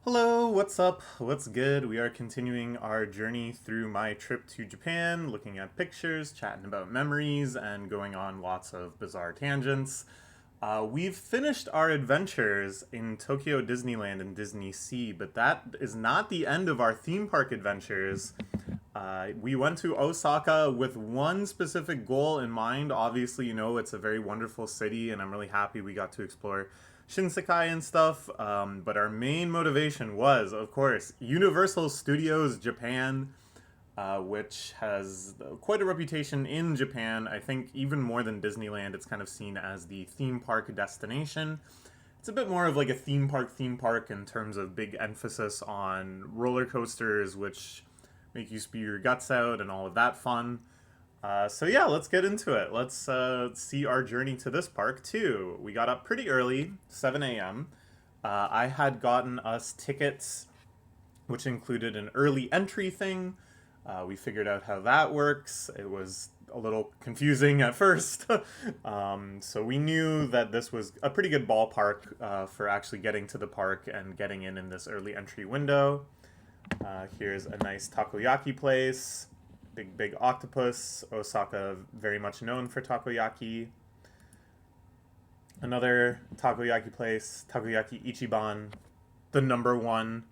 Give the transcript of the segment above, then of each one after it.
Hello, what's up? What's good? We are continuing our journey through my trip to Japan, looking at pictures, chatting about memories, and going on lots of bizarre tangents. We've finished our adventures in Tokyo Disneyland and Disney Sea, but that is not the end of our theme park adventures. We went to Osaka with one specific goal in mind. Obviously, it's a very wonderful city, and I'm really happy we got to explore Shinsekai and stuff. But our main motivation was, of course, Universal Studios Japan, which has quite a reputation in Japan. I think even more than Disneyland, it's kind of seen as the theme park destination. It's a bit more of like a theme park in terms of big emphasis on roller coasters, which make you spew your guts out and all of that fun. So yeah, let's get into it. Let's see our journey to this park too. We got up pretty early, 7 a.m. I had gotten us tickets, which included an early entry thing. We figured out how that works. It was a little confusing at first. So we knew that this was a pretty good ballpark for actually getting to the park and getting in this early entry window. Here's a nice takoyaki place. Big octopus. Osaka, very much known for takoyaki. Another takoyaki place, Takoyaki Ichiban, the number one.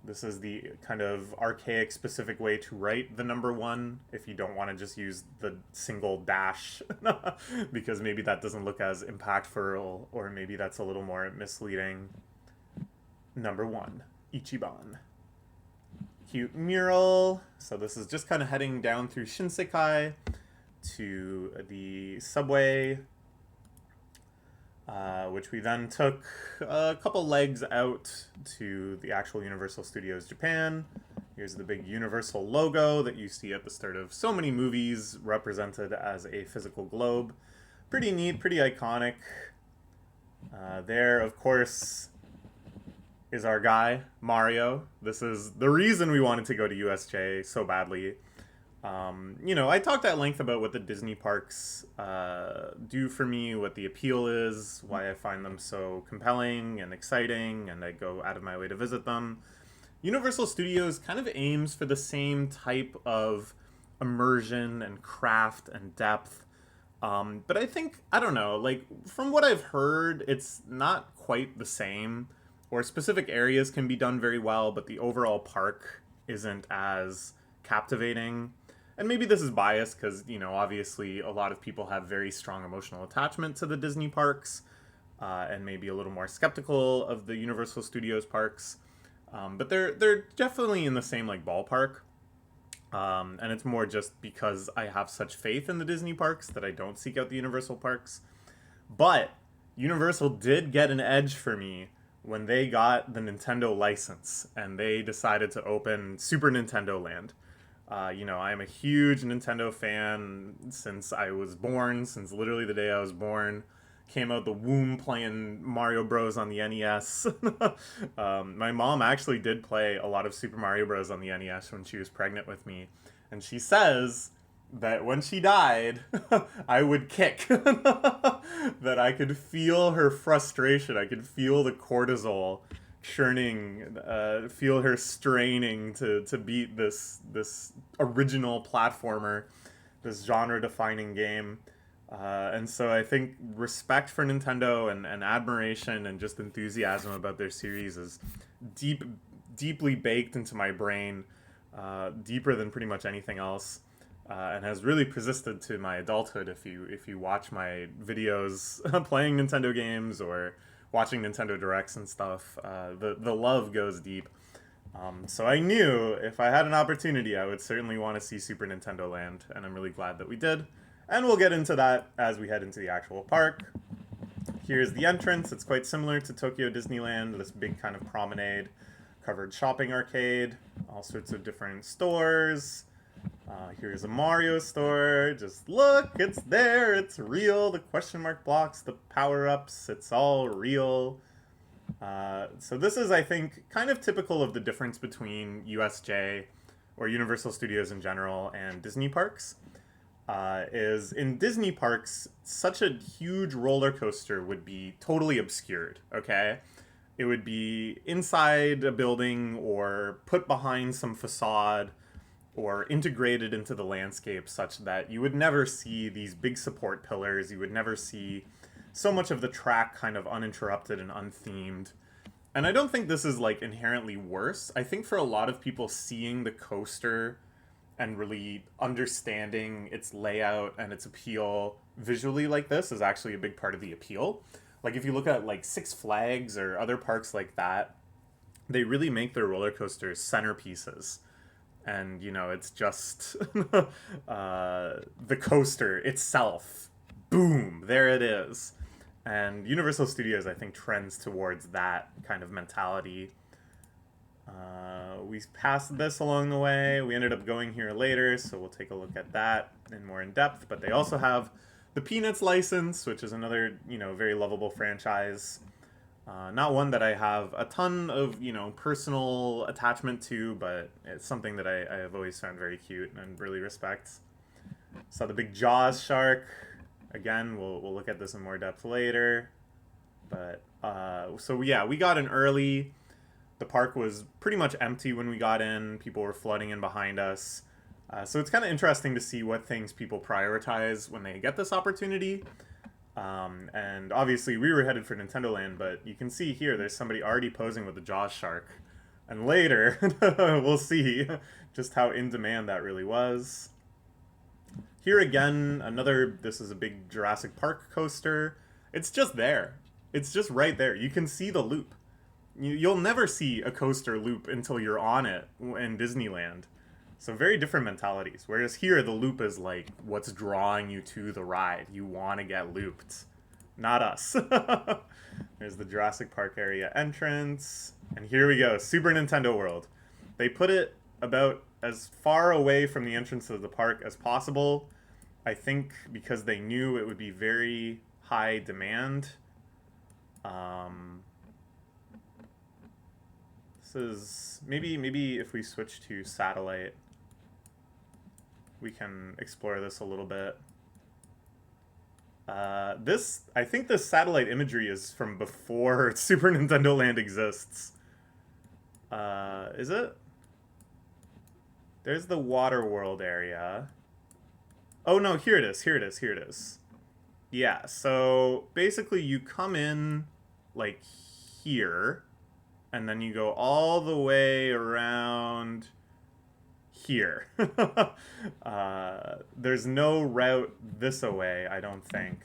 This is the kind of archaic specific way to write the number one if you don't want to just use the single dash because maybe that doesn't look as impactful or maybe that's a little more misleading. Number one, Ichiban. Cute mural. So this is just kind of heading down through Shinsekai to the subway, which we then took a couple legs out to the actual Universal Studios Japan. Here's the big Universal logo that you see at the start of so many movies, represented as a physical globe. Pretty neat, pretty iconic. There, of course, is our guy, Mario. This is the reason we wanted to go to USJ so badly. I talked at length about what the Disney parks do for me, what the appeal is, why I find them so compelling and exciting, and I go out of my way to visit them. Universal Studios kind of aims for the same type of immersion and craft and depth. But I think, I don't know, like, from what I've heard, it's not quite the same. Or specific areas can be done very well, but the overall park isn't as captivating. And maybe this is biased because, obviously a lot of people have very strong emotional attachment to the Disney parks and maybe a little more skeptical of the Universal Studios parks. But they're definitely in the same like ballpark. And it's more just because I have such faith in the Disney parks that I don't seek out the Universal parks. But Universal did get an edge for me when they got the Nintendo license and they decided to open Super Nintendo Land. I am a huge Nintendo fan since I was born, since literally the day I was born. Came out the womb playing Mario Bros. On the NES. My mom actually did play a lot of Super Mario Bros. On the NES when she was pregnant with me. And she says that when she died, I would kick. That I could feel her frustration. I could feel the cortisol churning, feel her straining to beat this original platformer, this genre-defining game. And so I think respect for Nintendo and admiration and just enthusiasm about their series is deeply baked into my brain, deeper than pretty much anything else. And has really persisted to my adulthood. If you watch my videos playing Nintendo games or watching Nintendo Directs and stuff, the love goes deep. So I knew if I had an opportunity, I would certainly want to see Super Nintendo Land, and I'm really glad that we did. And we'll get into that as we head into the actual park. Here's the entrance. It's quite similar to Tokyo Disneyland, this big kind of promenade, covered shopping arcade, all sorts of different stores. Here's a Mario store. Just look, it's there, it's real. The question mark blocks, the power-ups, it's all real. So this is, I think, kind of typical of the difference between USJ, or Universal Studios in general, and Disney parks. Is in Disney parks, such a huge roller coaster would be totally obscured, okay? It would be inside a building or put behind some facade or integrated into the landscape such that you would never see these big support pillars. You would never see so much of the track kind of uninterrupted and unthemed. And I don't think this is like inherently worse. I think for a lot of people, seeing the coaster and really understanding its layout and its appeal visually like this is actually a big part of the appeal. Like if you look at like Six Flags or other parks like that, they really make their roller coasters centerpieces. And you know, it's just the coaster itself. Boom, there it is. And Universal Studios, I think, trends towards that kind of mentality. We passed this along the way. We ended up going here later, so we'll take a look at that in more in depth. But they also have the Peanuts license, which is another, you know, very lovable franchise. Not one that I have a ton of, you know, personal attachment to, but it's something that I have always found very cute and really respect. Saw the big Jaws shark. Again, we'll look at this in more depth later. But, so yeah, we got in early. The park was pretty much empty when we got in. People were flooding in behind us. So it's kind of interesting to see what things people prioritize when they get this opportunity. And obviously we were headed for Nintendo Land, but you can see here there's somebody already posing with the Jaws shark. And later, we'll see just how in demand that really was. Here again, this is a big Jurassic Park coaster. It's just there. It's just right there. You can see the loop. You'll never see a coaster loop until you're on it in Disneyland. So very different mentalities. Whereas here, the loop is like what's drawing you to the ride. You want to get looped. Not us. There's the Jurassic Park area entrance. And here we go, Super Nintendo World. They put it about as far away from the entrance of the park as possible. I think because they knew it would be very high demand. This is maybe if we switch to satellite, we can explore this a little bit. I think this satellite imagery is from before Super Nintendo Land exists. Is it? There's the Water World area. Oh no, here it is. Yeah, so basically you come in like here, and then you go all the way around here. There's no route this way, I don't think.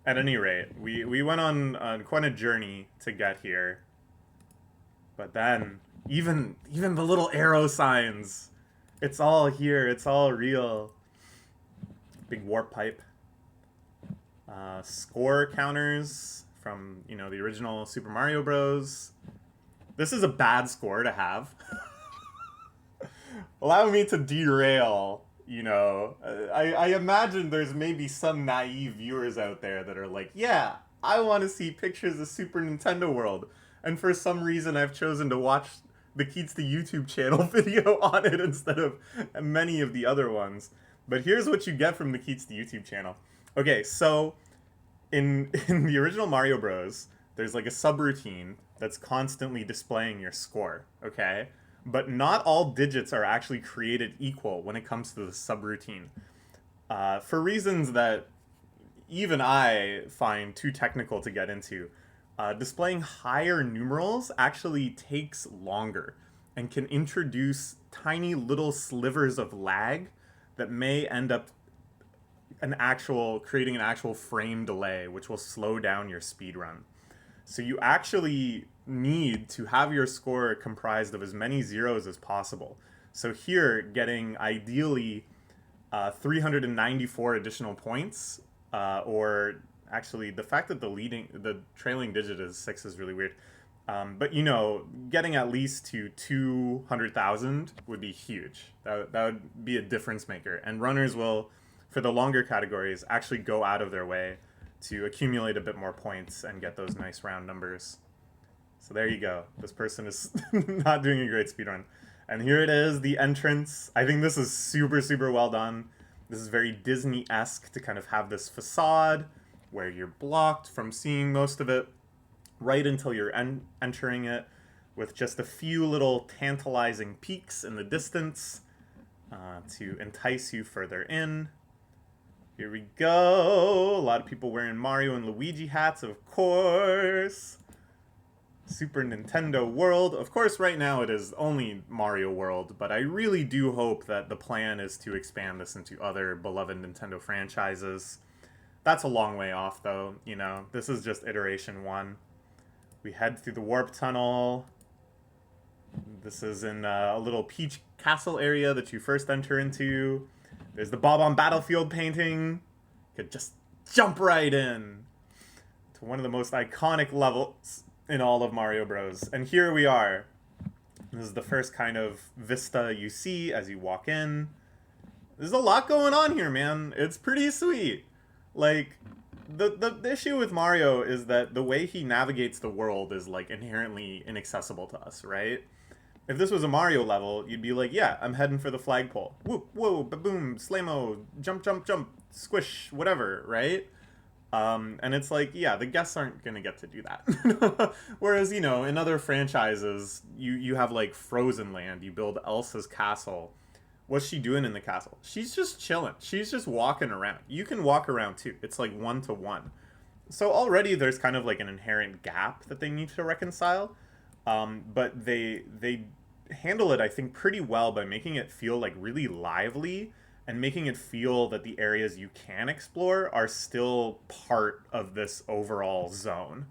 At any rate, we went on quite a journey to get here. But then, even the little arrow signs, it's all here, it's all real. Big warp pipe. Score counters from, you know, the original Super Mario Bros. This is a bad score to have. Allow me to derail, you know. I imagine there's maybe some naive viewers out there that are like, yeah, I want to see pictures of Super Nintendo World. And for some reason I've chosen to watch the Keats the YouTube channel video on it instead of many of the other ones. But here's what you get from the Keats the YouTube channel. Okay, so in the original Mario Bros, there's like a subroutine that's constantly displaying your score, okay? But not all digits are actually created equal when it comes to the subroutine. For reasons that even I find too technical to get into, displaying higher numerals actually takes longer and can introduce tiny little slivers of lag that may end up creating an actual frame delay, which will slow down your speed run. So you actually need to have your score comprised of as many zeros as possible. So here, getting ideally 394 additional points, or actually the fact that the trailing digit is 6 is really weird. But you know, getting at least to 200,000 would be huge. That would be a difference maker. And runners will, for the longer categories, actually go out of their way to accumulate a bit more points and get those nice round numbers. So there you go. This person is not doing a great speedrun. And here it is, the entrance. I think this is super, super well done. This is very Disney-esque to kind of have this facade where you're blocked from seeing most of it. right until you're entering it, with just a few little tantalizing peaks in the distance to entice you further in. Here we go. A lot of people wearing Mario and Luigi hats, of course. Super Nintendo World. Of course, right now it is only Mario World, but I really do hope that the plan is to expand this into other beloved Nintendo franchises. That's a long way off, though. You know, this is just iteration 1. We head through the warp tunnel. This is in a little Peach Castle area that you first enter into. There's the Bob on Battlefield painting. You could just jump right in to one of the most iconic levels in all of Mario Bros. And here we are. This is the first kind of vista you see as you walk in. There's a lot going on here, man. It's pretty sweet. Like, the issue with Mario is that the way he navigates the world is, like, inherently inaccessible to us, right? If this was a Mario level, you'd be like, yeah, I'm heading for the flagpole. Whoop, whoa, ba-boom, slaymo, jump, jump, jump, squish, whatever, right? And it's like, yeah, the guests aren't going to get to do that. Whereas, you know, in other franchises, you have, like, Frozen Land. You build Elsa's castle. What's she doing in the castle? She's just chilling. She's just walking around. You can walk around, too. It's, like, 1-to-1. So already there's kind of, like, an inherent gap that they need to reconcile. But they handle it, I think, pretty well by making it feel, like, really lively and making it feel that the areas you can explore are still part of this overall zone.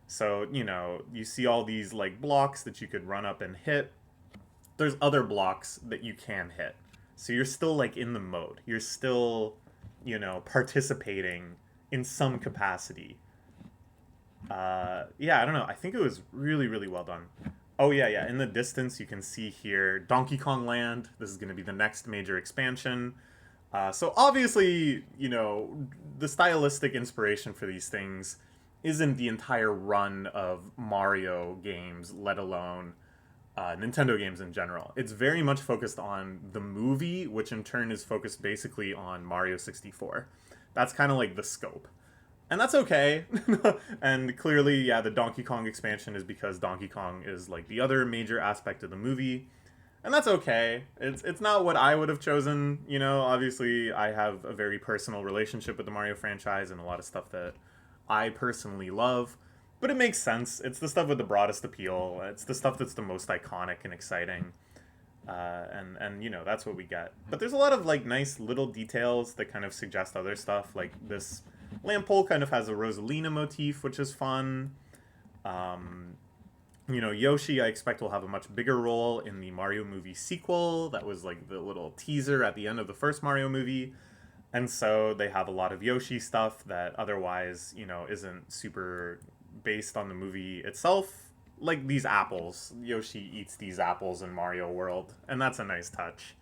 So, you know, you see all these, like, blocks that you could run up and hit. There's other blocks that you can hit. So you're still, like, in the mode. You're still, you know, participating in some capacity. Yeah, I don't know. I think it was really, really well done. Oh, yeah. In the distance, you can see here Donkey Kong Land. This is going to be the next major expansion. So obviously, you know, the stylistic inspiration for these things isn't the entire run of Mario games, let alone Nintendo games in general. It's very much focused on the movie, which in turn is focused basically on Mario 64. That's kind of like the scope. And that's okay. And clearly, yeah, the Donkey Kong expansion is because Donkey Kong is, like, the other major aspect of the movie. And that's okay. It's not what I would have chosen, you know. Obviously, I have a very personal relationship with the Mario franchise and a lot of stuff that I personally love. But it makes sense. It's the stuff with the broadest appeal. It's the stuff that's the most iconic and exciting. And you know, that's what we get. But there's a lot of, like, nice little details that kind of suggest other stuff, like this lamp pole kind of has a Rosalina motif, which is fun. You know, Yoshi, I expect, will have a much bigger role in the Mario movie sequel. That was, like, the little teaser at the end of the first Mario movie. And so they have a lot of Yoshi stuff that otherwise, you know, isn't super based on the movie itself. Like these apples. Yoshi eats these apples in Mario World, and that's a nice touch.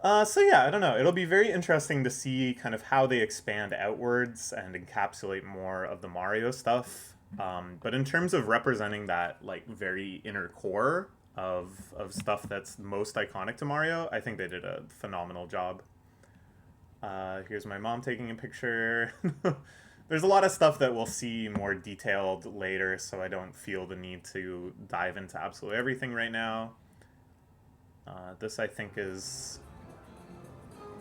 So yeah, I don't know. It'll be very interesting to see kind of how they expand outwards and encapsulate more of the Mario stuff. But in terms of representing that, like, very inner core of stuff that's most iconic to Mario, I think they did a phenomenal job. Here's my mom taking a picture. There's a lot of stuff that we'll see more detailed later, so I don't feel the need to dive into absolutely everything right now. This, I think, is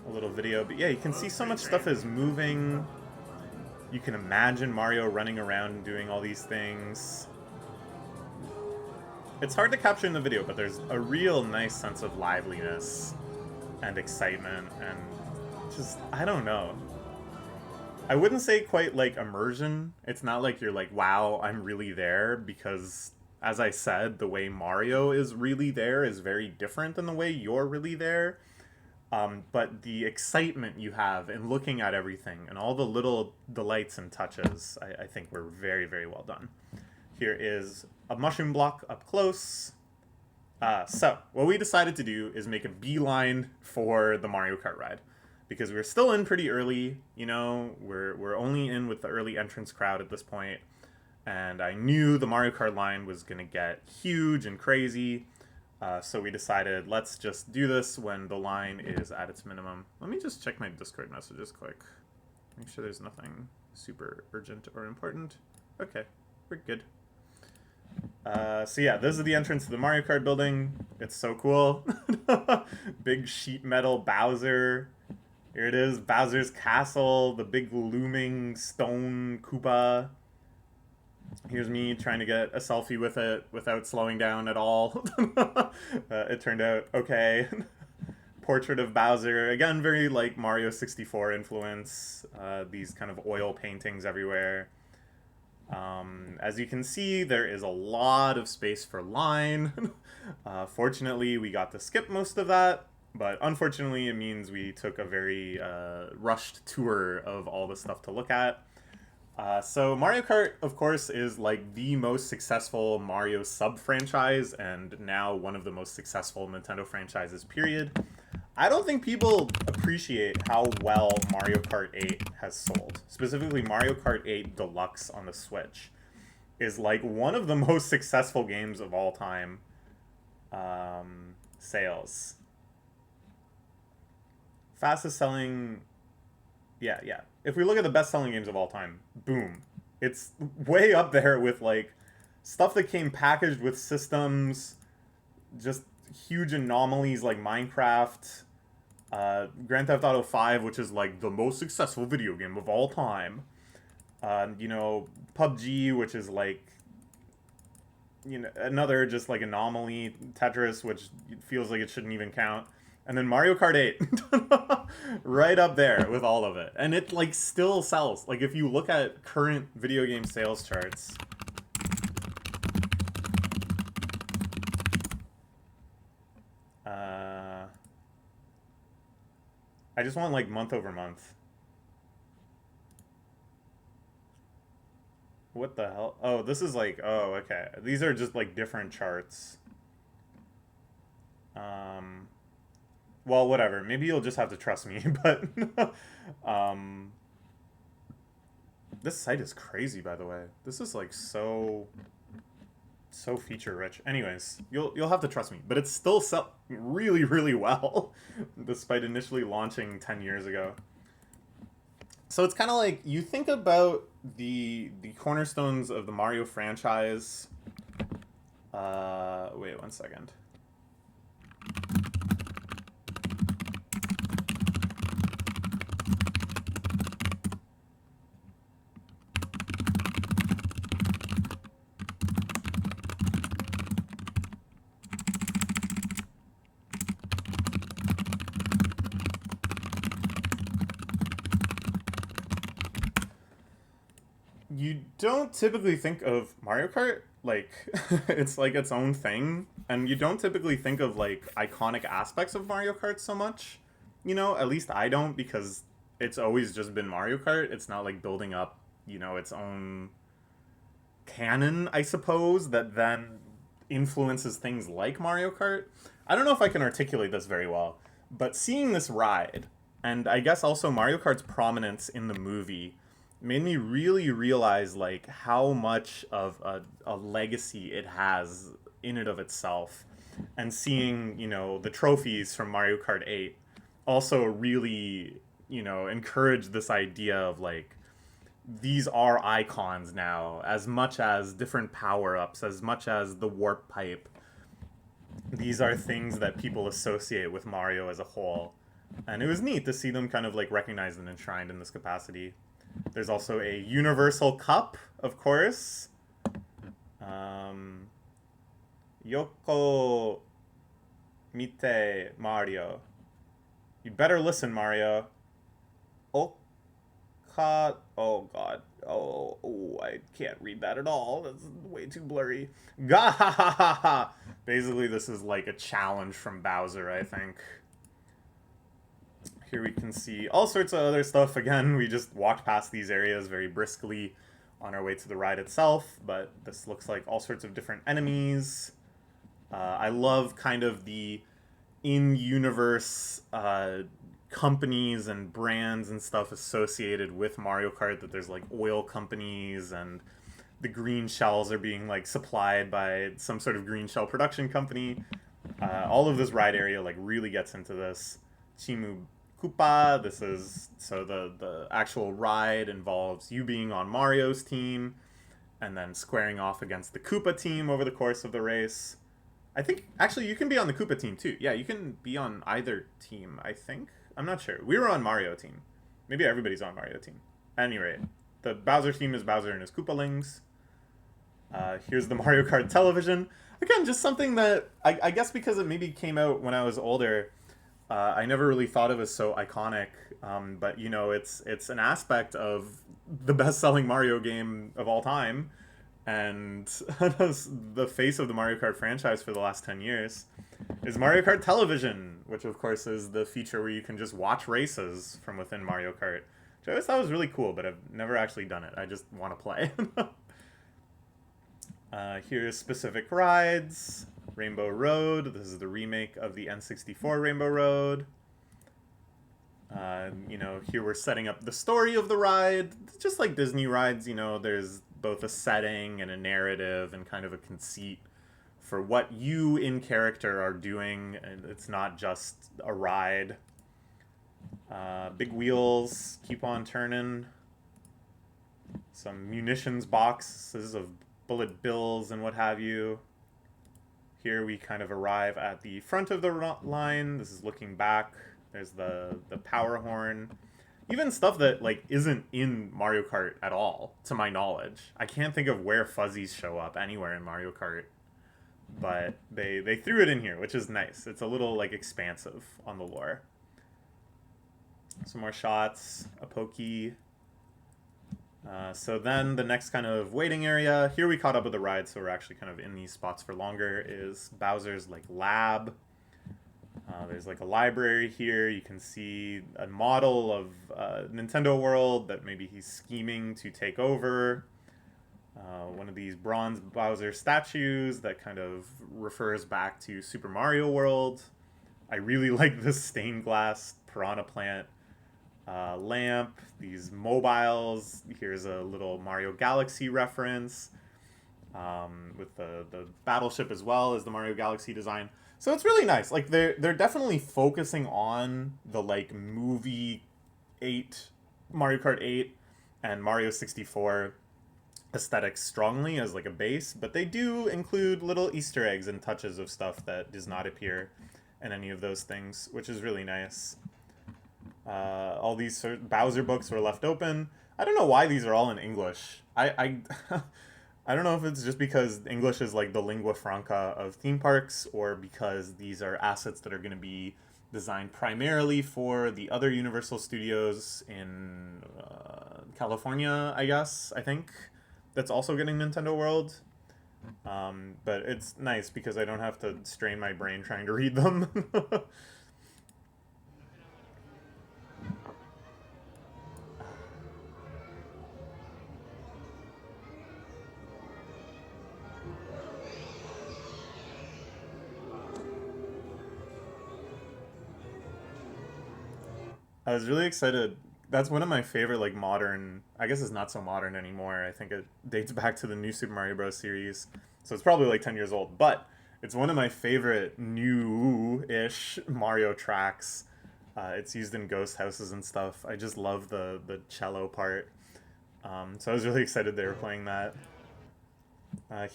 a little video, but yeah, you can see so much stuff is moving. You can imagine Mario running around and doing all these things. It's hard to capture in the video, but there's a real nice sense of liveliness and excitement and just, I don't know. I wouldn't say quite like immersion. It's not like you're like, wow, I'm really there, because as I said, the way Mario is really there is very different than the way you're really there. But the excitement you have in looking at everything and all the little delights and touches, I think were very, very well done. Here is a mushroom block up close. So, what we decided to do is make a beeline for the Mario Kart ride. Because we're still in pretty early, you know, we're only in with the early entrance crowd at this point. And I knew the Mario Kart line was going to get huge and crazy. So we decided, let's just do this when the line is at its minimum. Let me just check my Discord messages quick. Make sure there's nothing super urgent or important. Okay, we're good. So yeah, this is the entrance to the Mario Kart building. It's so cool. Big sheet metal Bowser. Here it is, Bowser's castle, the big looming stone Koopa. Here's me trying to get a selfie with it without slowing down at all. It turned out okay. Portrait of Bowser, again, very like Mario 64 influence. These kind of oil paintings everywhere. As you can see, there is a lot of space for line. Fortunately, we got to skip most of that, but unfortunately, it means we took a very rushed tour of all the stuff to look at. So Mario Kart, of course, is like the most successful Mario sub-franchise, and now one of the most successful Nintendo franchises, period. I don't think people appreciate how well Mario Kart 8 has sold. Specifically, Mario Kart 8 Deluxe on the Switch is like one of the most successful games of all time. Sales. Fastest selling... Yeah. If we look at the best-selling games of all time, boom. It's way up there with, like, stuff that came packaged with systems, just huge anomalies like Minecraft, Grand Theft Auto 5, which is, like, the most successful video game of all time. You know, PUBG, which is, like, you know, another just, like, anomaly. Tetris, which feels like it shouldn't even count. And then Mario Kart 8, right up there with all of it. And it, like, still sells. Like, if you look at current video game sales charts, I just want, like, month over month. What the hell? Oh, this is, like, oh, okay. These are just, like, different charts. Well, whatever. Maybe you'll just have to trust me, but this site is crazy, by the way. This is like so feature rich. Anyways, you'll have to trust me, but it's still sell really, really well, despite initially launching 10 years ago. So it's kind of like you think about the cornerstones of the Mario franchise. Wait 1 second. You don't typically think of Mario Kart like it's like its own thing, and you don't typically think of like iconic aspects of Mario Kart so much. You know, at least I don't, because it's always just been Mario Kart. It's not like building up, you know, its own canon, I suppose, that then influences things like Mario Kart. I don't know if I can articulate this very well, but seeing this ride, and I guess also Mario Kart's prominence in the movie, made me really realize like how much of a legacy it has in and of itself. And seeing, you know, the trophies from Mario Kart 8 also really, you know, encourage this idea of like these are icons now, as much as different power-ups, as much as the warp pipe. These are things that people associate with Mario as a whole. And it was neat to see them kind of like recognized and enshrined in this capacity. There's also a Universal Cup, of course. Yoko Mite Mario. You better listen, Mario. Oka... Oh, God. Oh, I can't read that at all. That's way too blurry. Gahahaha! Basically, this is like a challenge from Bowser, I think. Here we can see all sorts of other stuff. Again, we just walked past these areas very briskly on our way to the ride itself, but this looks like all sorts of different enemies. I love kind of the in-universe companies and brands and stuff associated with Mario Kart, that there's like oil companies, and the green shells are being like supplied by some sort of green shell production company. All of this ride area like really gets into this. Chimu Koopa, this is, so the actual ride involves you being on Mario's team, and then squaring off against the Koopa team over the course of the race. I think, actually, you can be on the Koopa team too. Yeah, you can be on either team, I think. I'm not sure. We were on Mario team. Maybe everybody's on Mario team. At any rate, the Bowser team is Bowser and his Koopalings. Here's the Mario Kart television. Again, just something that, I guess because it maybe came out when I was older, I never really thought of as so iconic. But, you know, it's an aspect of the best-selling Mario game of all time, and the face of the Mario Kart franchise for the last 10 years is Mario Kart Television, which of course is the feature where you can just watch races from within Mario Kart, which I always thought was really cool, but I've never actually done it. I just want to play. Here's specific rides. Rainbow Road. This is the remake of the N64 Rainbow Road. You know, here we're setting up the story of the ride. Just like Disney rides, you know, there's both a setting and a narrative and kind of a conceit for what you in character are doing, and it's not just a ride. Big wheels, keep on turning. Some munitions boxes of bullet bills and what have you. Here we kind of arrive at the front of the line. This is looking back. There's the power horn. Even stuff that, like, isn't in Mario Kart at all, to my knowledge. I can't think of where fuzzies show up anywhere in Mario Kart. But they threw it in here, which is nice. It's a little, like, expansive on the lore. Some more shots. A pokey. So then the next kind of waiting area, here we caught up with the ride, so we're actually kind of in these spots for longer, is Bowser's, like, lab. There's like a library here. You can see a model of Nintendo World that maybe he's scheming to take over. One of these bronze Bowser statues that kind of refers back to Super Mario World. I really like this stained glass piranha plant lamp. These mobiles. Here's a little Mario Galaxy reference with the battleship as well as the Mario Galaxy design. So it's really nice. Like they're definitely focusing on the like movie 8, Mario Kart 8 and Mario 64 aesthetics strongly as like a base, but they do include little Easter eggs and touches of stuff that does not appear in any of those things, which is really nice. All these Bowser books were left open. I don't know why these are all in English. I I don't know if it's just because English is like the lingua franca of theme parks, or because these are assets that are going to be designed primarily for the other Universal Studios in California, I guess, I think, that's also getting Nintendo World. But it's nice because I don't have to strain my brain trying to read them. I was really excited. That's one of my favorite, like, modern. I guess it's not so modern anymore. I think it dates back to the new Super Mario Bros. Series, so it's probably like 10 years old. But it's one of my favorite new-ish Mario tracks. It's used in ghost houses and stuff. I just love the cello part. So I was really excited they were playing that.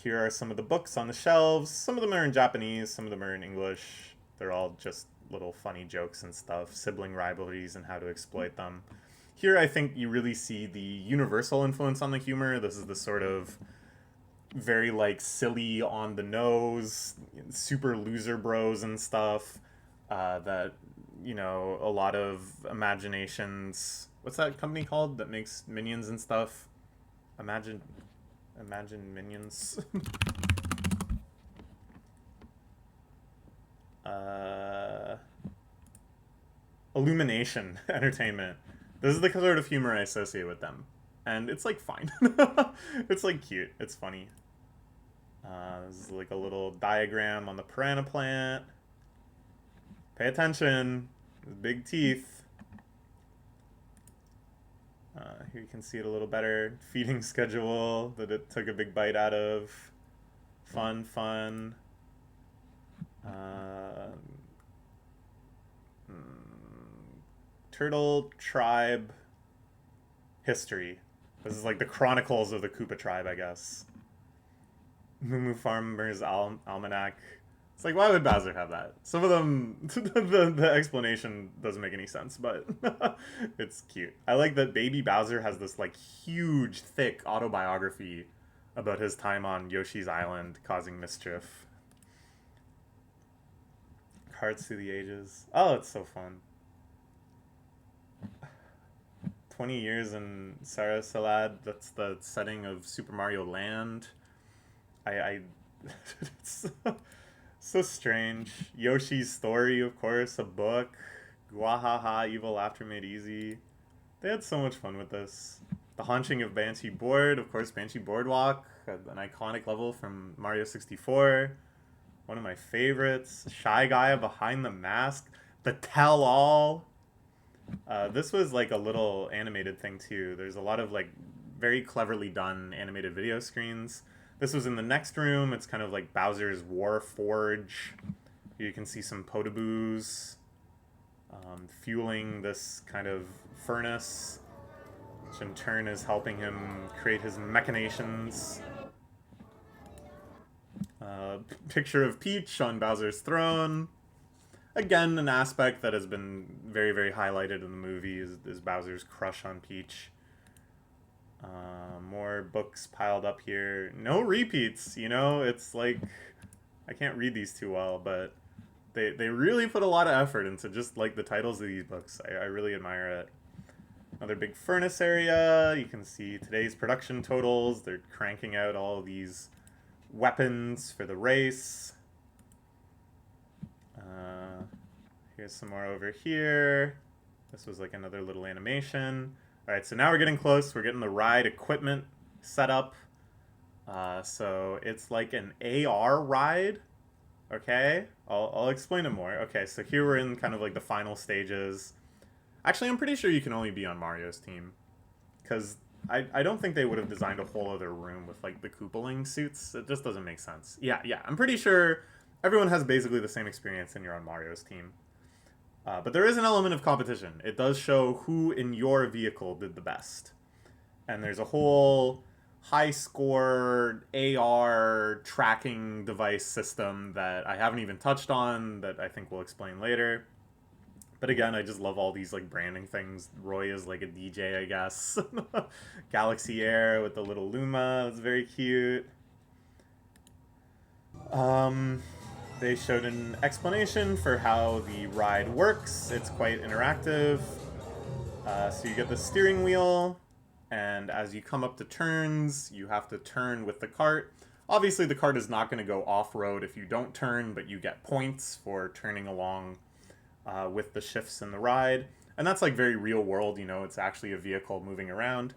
Here are some of the books on the shelves. Some of them are in Japanese, some of them are in English. They're all just little funny jokes and stuff, sibling rivalries and how to exploit them. Here I think you really see the Universal influence on the humor. This is the sort of very like silly on the nose, super loser bros and stuff that, you know, a lot of Imaginations, what's that company called that makes Minions and stuff? Imagine Minions. Illumination Entertainment. This is the sort of humor I associate with them, and it's like fine. It's like cute. It's funny. This is like a little diagram on the piranha plant. Pay attention. Big teeth. Here you can see it a little better. Feeding schedule that it took a big bite out of. Fun, fun. Turtle tribe history. This is like the Chronicles of the Koopa tribe, I guess. Moo Farmer's Almanac. It's like, why would Bowser have that? Some of them, the explanation doesn't make any sense, but it's cute. I like that Baby Bowser has this like huge, thick autobiography about his time on Yoshi's Island causing mischief. Cards through the ages. Oh, it's so fun. 20 years in Sarasalad. That's the setting of Super Mario Land. I it's so strange. Yoshi's Story, of course, a book. Guahaha, Evil Laughter Made Easy. They had so much fun with this. The Haunching of Banshee Board, of course, Banshee Boardwalk, an iconic level from Mario 64. One of my favorites. Shy Guy Behind the Mask. The Tell All. This was like a little animated thing too. There's a lot of like very cleverly done animated video screens. This was in the next room. It's kind of like Bowser's War Forge. You can see some potaboos fueling this kind of furnace, which in turn is helping him create his machinations. Picture of Peach on Bowser's throne. Again, an aspect that has been very, very highlighted in the movie is Bowser's crush on Peach. More books piled up here. No repeats, you know? It's like, I can't read these too well, but they really put a lot of effort into just like the titles of these books. I really admire it. Another big furnace area. You can see today's production totals. They're cranking out all of these weapons for the race. Here's some more over here. This was like another little animation. Alright, so now we're getting close. We're getting the ride equipment set up. So it's like an AR ride. Okay, I'll explain it more. Okay, so here we're in kind of like the final stages. Actually, I'm pretty sure you can only be on Mario's team. Because I don't think they would have designed a whole other room with like the Koopaling suits. It just doesn't make sense. Yeah, I'm pretty sure everyone has basically the same experience and you're on Mario's team. But there is an element of competition. It does show who in your vehicle did the best. And there's a whole high score AR tracking device system that I haven't even touched on that I think we'll explain later. But again, I just love all these like branding things. Roy is like a DJ, I guess. Galaxy Air with the little Luma. It's very cute. They showed an explanation for how the ride works. It's quite interactive. So you get the steering wheel, and as you come up to turns, you have to turn with the cart. Obviously, the cart is not going to go off-road if you don't turn, but you get points for turning along with the shifts in the ride. And that's like very real world, you know, it's actually a vehicle moving around.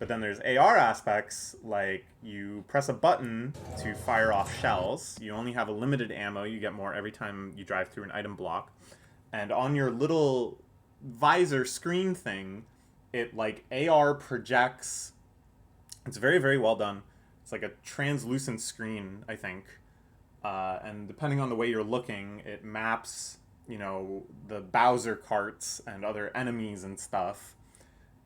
But then there's AR aspects, like you press a button to fire off shells. You only have a limited ammo. You get more every time you drive through an item block. And on your little visor screen thing, it like AR projects. It's very, very well done. It's like a translucent screen, I think. And depending on the way you're looking, it maps, you know, the Bowser carts and other enemies and stuff.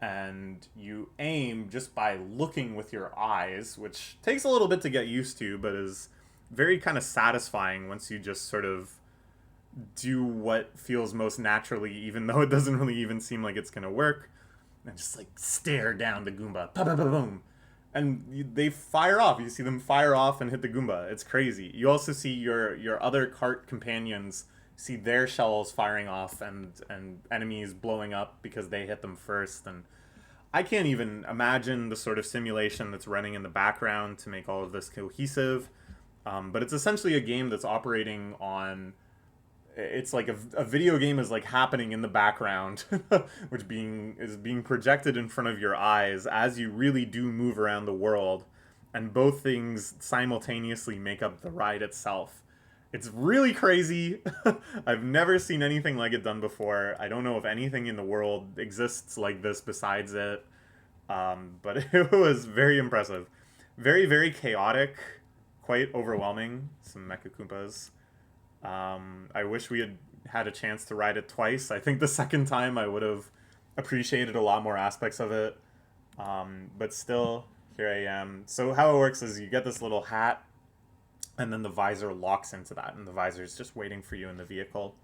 And you aim just by looking with your eyes, which takes a little bit to get used to, but is very kind of satisfying once you just sort of do what feels most naturally, even though it doesn't really even seem like it's going to work. And just like stare down the Goomba. Boom. And they fire off. You see them fire off and hit the Goomba. It's crazy. You also see your other cart companions see their shells firing off and enemies blowing up because they hit them first. And I can't even imagine the sort of simulation that's running in the background to make all of this cohesive. But it's essentially a game that's operating on... It's like a video game is like happening in the background, which is being projected in front of your eyes as you really do move around the world. And both things simultaneously make up the ride itself. It's really crazy. I've never seen anything like it done before. I don't know if anything in the world exists like this besides it. But it was very impressive. Very, very chaotic. Quite overwhelming. Some Mecha Koopas. I wish we had a chance to ride it twice. I think the second time I would have appreciated a lot more aspects of it. But still, here I am. So how it works is you get this little hat, and then the visor locks into that, and the visor is just waiting for you in the vehicle.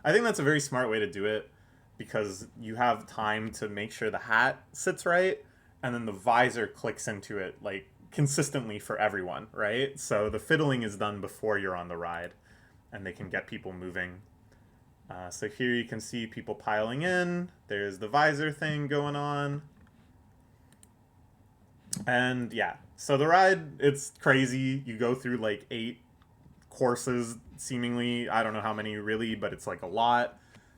I think that's a very smart way to do it because you have time to make sure the hat sits right, and then the visor clicks into it like consistently for everyone, right? So the fiddling is done before you're on the ride, and they can get people moving. So here you can see people piling in. There's the visor thing going on. And yeah, so the ride, it's crazy. You go through like 8 courses, seemingly. I don't know how many really, but it's like a lot.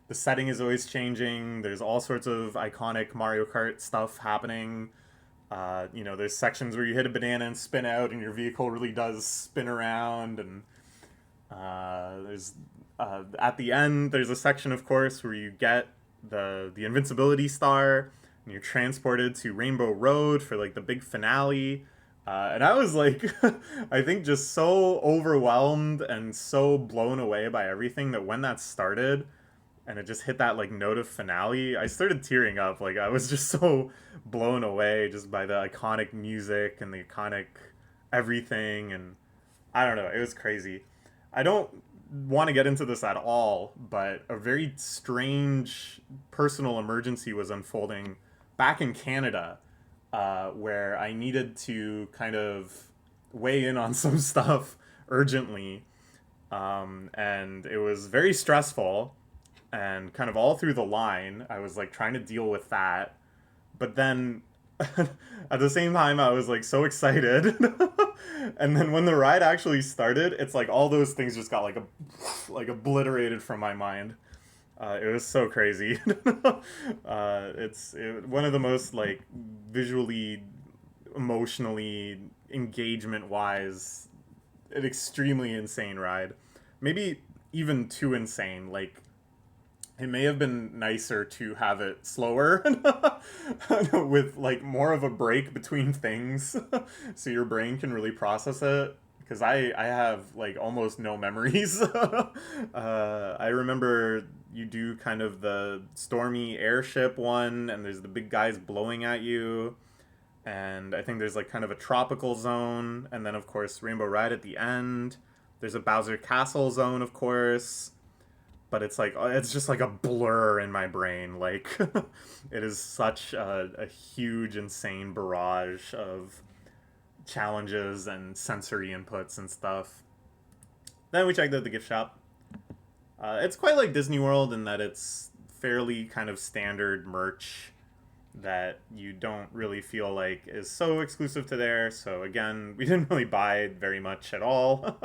The setting is always changing. There's all sorts of iconic Mario Kart stuff happening. There's sections where you hit a banana and spin out, and your vehicle really does spin around. And there's at the end, there's a section, of course, where you get the invincibility star, and you're transported to Rainbow Road for like the big finale. And I was like, I think just so overwhelmed and so blown away by everything that when that started and it just hit that like note of finale, I started tearing up. Like I was just so blown away just by the iconic music and the iconic everything. And I don't know, it was crazy. I don't want to get into this at all, but a very strange personal emergency was unfolding back in Canada, where I needed to kind of weigh in on some stuff urgently. And it was very stressful, and kind of all through the line, I was like trying to deal with that. But then at the same time, I was like so excited. And then when the ride actually started, it's like all those things just got like obliterated from my mind. It was so crazy. One of the most like visually, emotionally, engagement wise, an extremely insane ride. Maybe even too insane. Like it may have been nicer to have it slower with like more of a break between things so your brain can really process it, because I have like almost no memories. I remember you do kind of the stormy airship one, and there's the big guys blowing at you, and I think there's like kind of a tropical zone, and then of course Rainbow Ride at the end. There's a Bowser Castle zone, of course, but it's like it's just like a blur in my brain. Like it is such a huge, insane barrage of challenges and sensory inputs and stuff. Then we checked out the gift shop. It's quite like Disney World in that it's fairly kind of standard merch that you don't really feel like is so exclusive to there. So again, we didn't really buy very much at all.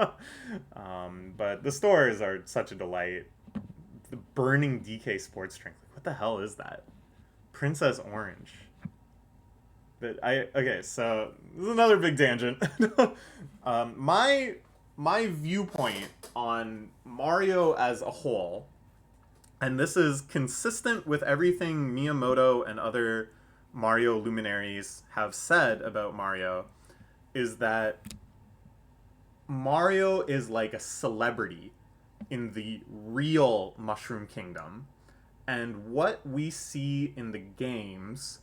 But the stores are such a delight. The burning DK sports drink. What the hell is that? Princess Orange. Okay, so this is another big tangent. My viewpoint on Mario as a whole, and this is consistent with everything Miyamoto and other Mario luminaries have said about Mario, is that Mario is like a celebrity in the real Mushroom Kingdom, and what we see in the games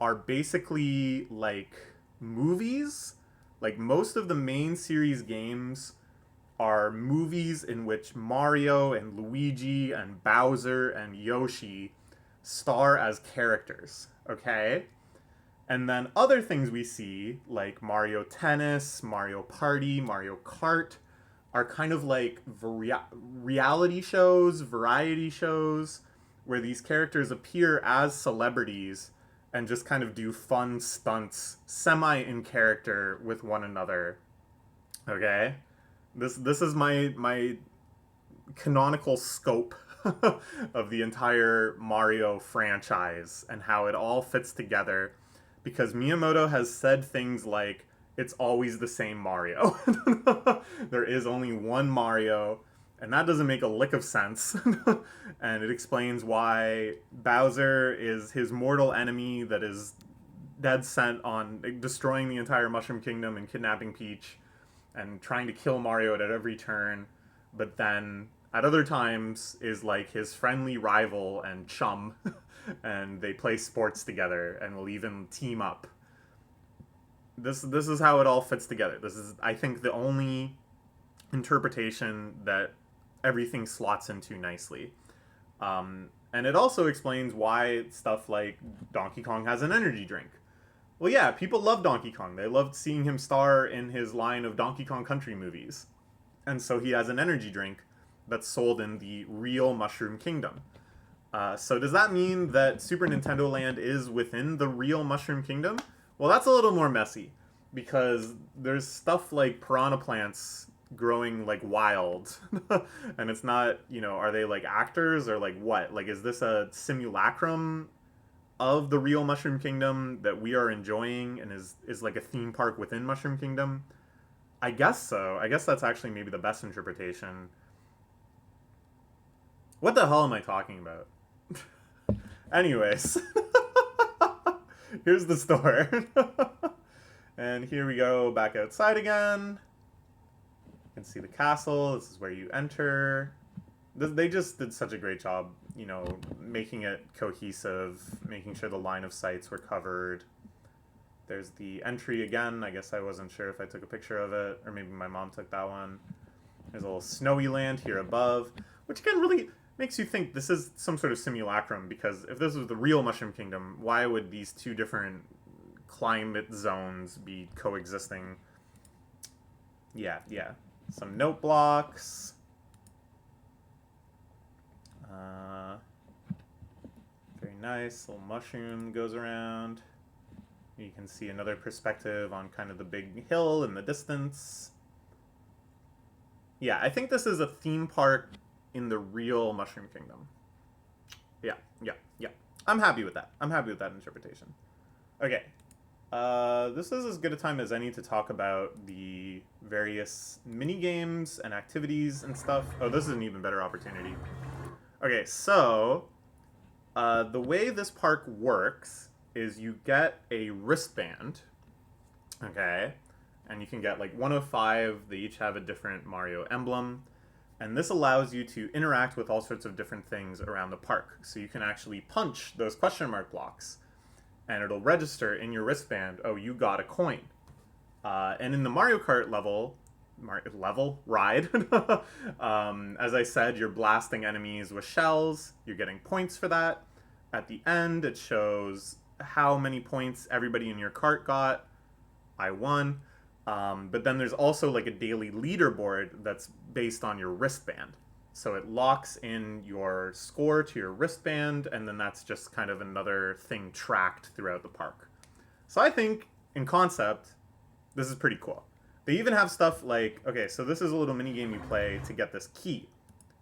are basically like movies. Like most of the main series games are movies in which Mario and Luigi and Bowser and Yoshi star as characters, okay? And then other things we see, like Mario Tennis, Mario Party, Mario Kart, are kind of like reality shows, variety shows, where these characters appear as celebrities and just kind of do fun stunts, semi in character with one another. Okay, this is my canonical scope of the entire Mario franchise and how it all fits together, because Miyamoto has said things like it's always the same Mario. There is only one Mario, and that doesn't make a lick of sense. And it explains why Bowser is his mortal enemy that is dead set on destroying the entire Mushroom Kingdom and kidnapping Peach and trying to kill Mario at every turn. But then at other times is like his friendly rival and chum, and they play sports together and will even team up. This is how it all fits together. This is, I think, the only interpretation that everything slots into nicely. And it also explains why stuff like Donkey Kong has an energy drink. Well, yeah, people love Donkey Kong. They loved seeing him star in his line of Donkey Kong Country movies. And so he has an energy drink that's sold in the real Mushroom Kingdom. So does that mean that Super Nintendo Land is within the real Mushroom Kingdom? Well, that's a little more messy, because there's stuff like piranha plants growing like wild. And it's not, are they like actors or like what? Like, is this a simulacrum of the real Mushroom Kingdom that we are enjoying and is like a theme park within Mushroom Kingdom? I guess so. I guess that's actually maybe the best interpretation. What the hell am I talking about? Anyways, here's the store. And here we go back outside again. You can see the castle. This is where you enter. They just did such a great job, making it cohesive, making sure the line of sights were covered. There's the entry again. I guess I wasn't sure if I took a picture of it, or maybe my mom took that one. There's a little snowy land here above, which again really makes you think this is some sort of simulacrum, because if this was the real Mushroom Kingdom, why would these two different climate zones be coexisting? Yeah. Some note blocks. Very nice. Little mushroom goes around. You can see another perspective on kind of the big hill in the distance. Yeah, I think this is a theme park in the real Mushroom Kingdom. Yeah. I'm happy with that. I'm happy with that interpretation. Okay. This is as good a time as any to talk about the various mini games and activities and stuff. Oh, this is an even better opportunity. Okay, so the way this park works is you get a wristband, okay? And you can get like one of 5. They each have a different Mario emblem. And this allows you to interact with all sorts of different things around the park. So you can actually punch those question mark blocks, and it'll register in your wristband, oh, you got a coin. And in the Mario Kart ride, as I said, you're blasting enemies with shells. You're getting points for that. At the end, it shows how many points everybody in your cart got. I won. But then there's also like a daily leaderboard that's based on your wristband. So it locks in your score to your wristband, and then that's just kind of another thing tracked throughout the park. So I think, in concept, this is pretty cool. They even have stuff like, okay, so this is a little mini game you play to get this key.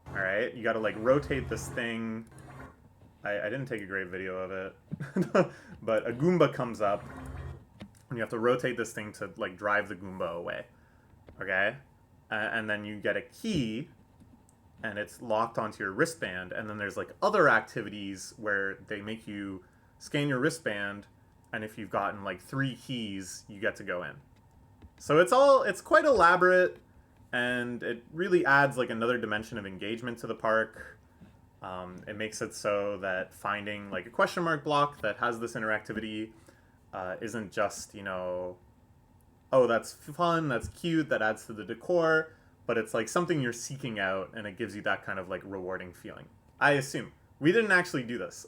All right, you got to like rotate this thing. I didn't take a great video of it, but a Goomba comes up, and you have to rotate this thing to like drive the Goomba away. Okay, and then you get a key, and it's locked onto your wristband. And then there's like other activities where they make you scan your wristband, and if you've gotten like 3 keys, you get to go in. So it's quite elaborate, and it really adds like another dimension of engagement to the park. It makes it so that finding like a question mark block that has this interactivity isn't just, oh, that's fun, that's cute, that adds to the decor, but it's like something you're seeking out, and it gives you that kind of like rewarding feeling. I assume. We didn't actually do this.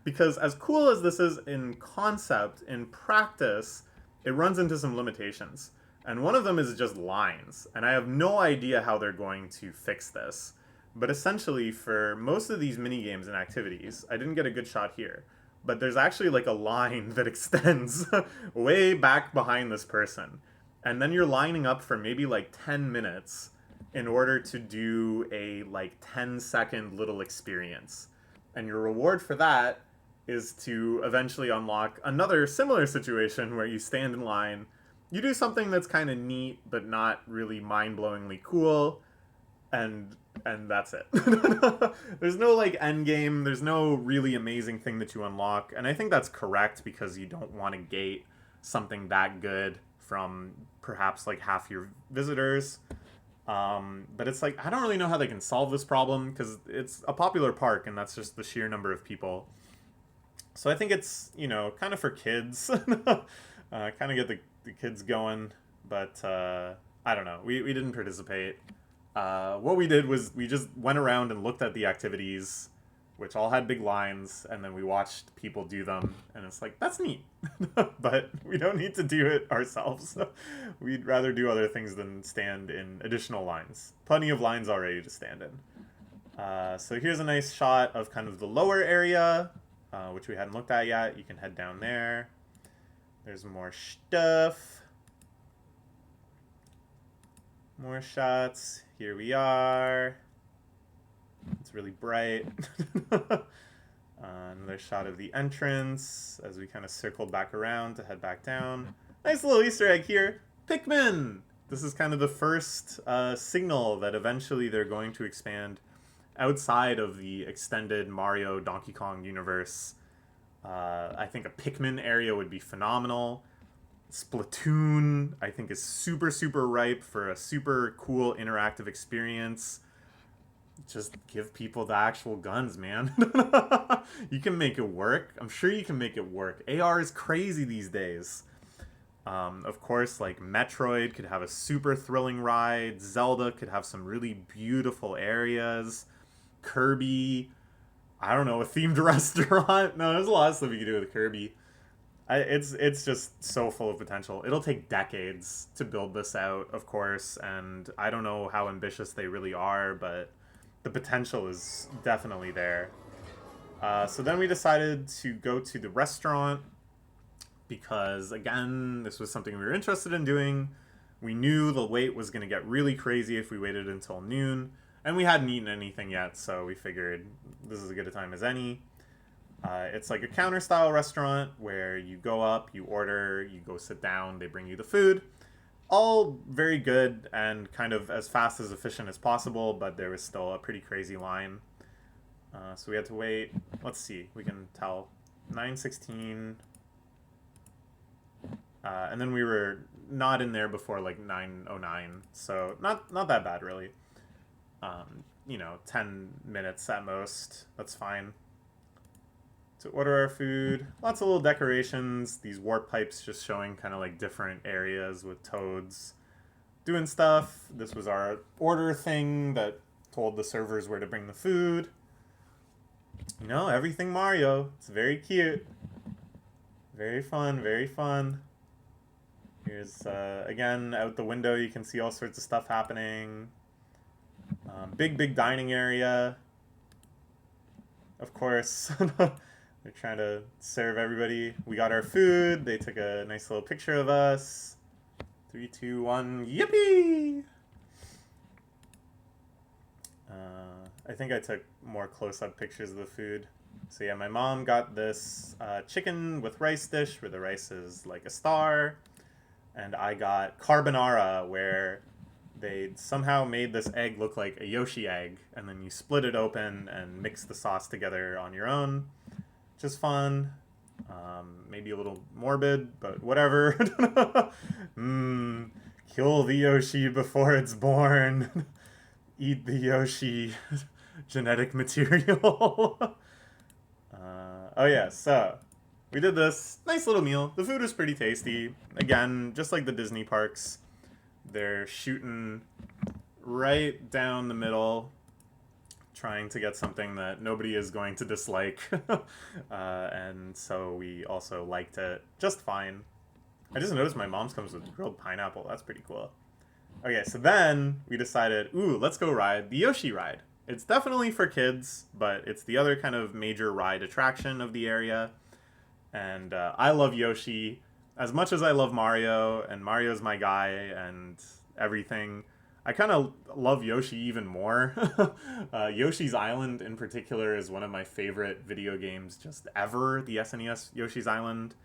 Because as cool as this is in concept, in practice, it runs into some limitations. And one of them is just lines. And I have no idea how they're going to fix this. But essentially, for most of these mini games and activities, I didn't get a good shot here, but there's actually like a line that extends way back behind this person. And then you're lining up for maybe like 10 minutes in order to do a like 10-second little experience. And your reward for that is to eventually unlock another similar situation where you stand in line, you do something that's kind of neat but not really mind-blowingly cool, and that's it. There's no like end game, there's no really amazing thing that you unlock, and I think that's correct because you don't want to gate something that good from perhaps like half your visitors. But it's like, I don't really know how they can solve this problem because it's a popular park and that's just the sheer number of people. So I think it's, kind of for kids. Kind of get the kids going. But I don't know. We didn't participate. What we did was we just went around and looked at the activities, which all had big lines, and then we watched people do them, and it's like, that's neat. But we don't need to do it ourselves. We'd rather do other things than stand in additional lines. Plenty of lines already to stand in. So here's a nice shot of kind of the lower area, which we hadn't looked at yet. You can head down there. There's more stuff. More shots. Here we are. It's really bright. Another shot of the entrance as we kind of circled back around to head back down. Nice little Easter egg here. Pikmin! This is kind of the first signal that eventually they're going to expand outside of the extended Mario Donkey Kong universe. I think a Pikmin area would be phenomenal. Splatoon, I think, is super, super ripe for a super cool interactive experience. Just give people the actual guns, man. You can make it work. I'm sure you can make it work. AR is crazy these days. Of course, like Metroid could have a super thrilling ride. Zelda could have some really beautiful areas. Kirby, I don't know, a themed restaurant. No, there's a lot of stuff you can do with Kirby. It's just so full of potential. It'll take decades to build this out, of course, and I don't know how ambitious they really are, but the potential is definitely there. So then we decided to go to the restaurant because, again, this was something we were interested in doing. We knew the wait was going to get really crazy if we waited until noon, and we hadn't eaten anything yet, so we figured this is as good a time as any. It's like a counter-style restaurant where you go up, you order, you go sit down, they bring you the food. All very good and kind of as fast as efficient as possible, but there was still a pretty crazy line. So we had to wait. Let's see, we can tell. 9:16. And then we were not in there before like 9:09, so not that bad really. 10 minutes at most. That's fine. To order our food, lots of little decorations, these warp pipes just showing kind of like different areas with toads doing stuff. This was our order thing that told the servers where to bring the food. Everything Mario. It's very cute. Very fun, very fun. Here's, again, out the window you can see all sorts of stuff happening. Big dining area. Of course. They're trying to serve everybody. We got our food. They took a nice little picture of us. 3, 2, 1, yippee! I think I took more close-up pictures of the food. So yeah, my mom got this chicken with rice dish where the rice is like a star. And I got carbonara where they somehow made this egg look like a Yoshi egg. And then you split it open and mix the sauce together on your own. Just fun, maybe a little morbid, but whatever. Kill the Yoshi before it's born. Eat the Yoshi genetic material. Oh yeah, so we did this nice little meal. The food was pretty tasty. Again, just like the Disney parks, they're shooting right down the middle, trying to get something that nobody is going to dislike. And so we also liked it just fine. I just noticed my mom's comes with grilled pineapple. That's pretty cool. Okay, so then we decided, let's go ride the Yoshi ride. It's definitely for kids, but it's the other kind of major ride attraction of the area. And I love Yoshi as much as I love Mario, and Mario's my guy and everything. I kind of love Yoshi even more. Yoshi's Island in particular is one of my favorite video games just ever, the SNES Yoshi's Island.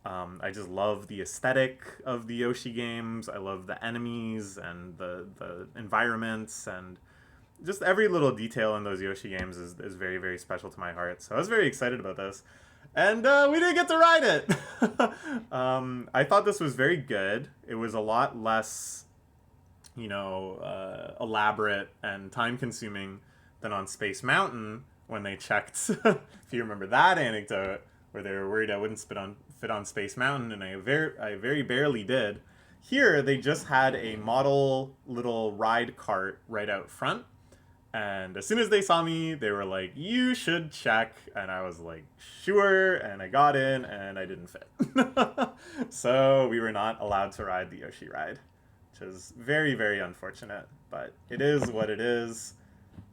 I just love the aesthetic of the Yoshi games. I love the enemies and the environments, and just every little detail in those Yoshi games is very, very special to my heart. So I was very excited about this. And we didn't get to ride it! I thought this was very good. It was a lot less, elaborate and time-consuming than on Space Mountain when they checked. If you remember that anecdote, where they were worried I wouldn't fit on Space Mountain, and I very barely did. Here, they just had a model little ride cart right out front. And as soon as they saw me, they were like, "You should check." And I was like, "Sure." And I got in, and I didn't fit. So we were not allowed to ride the Yoshi ride, which is very, very unfortunate. But it is what it is.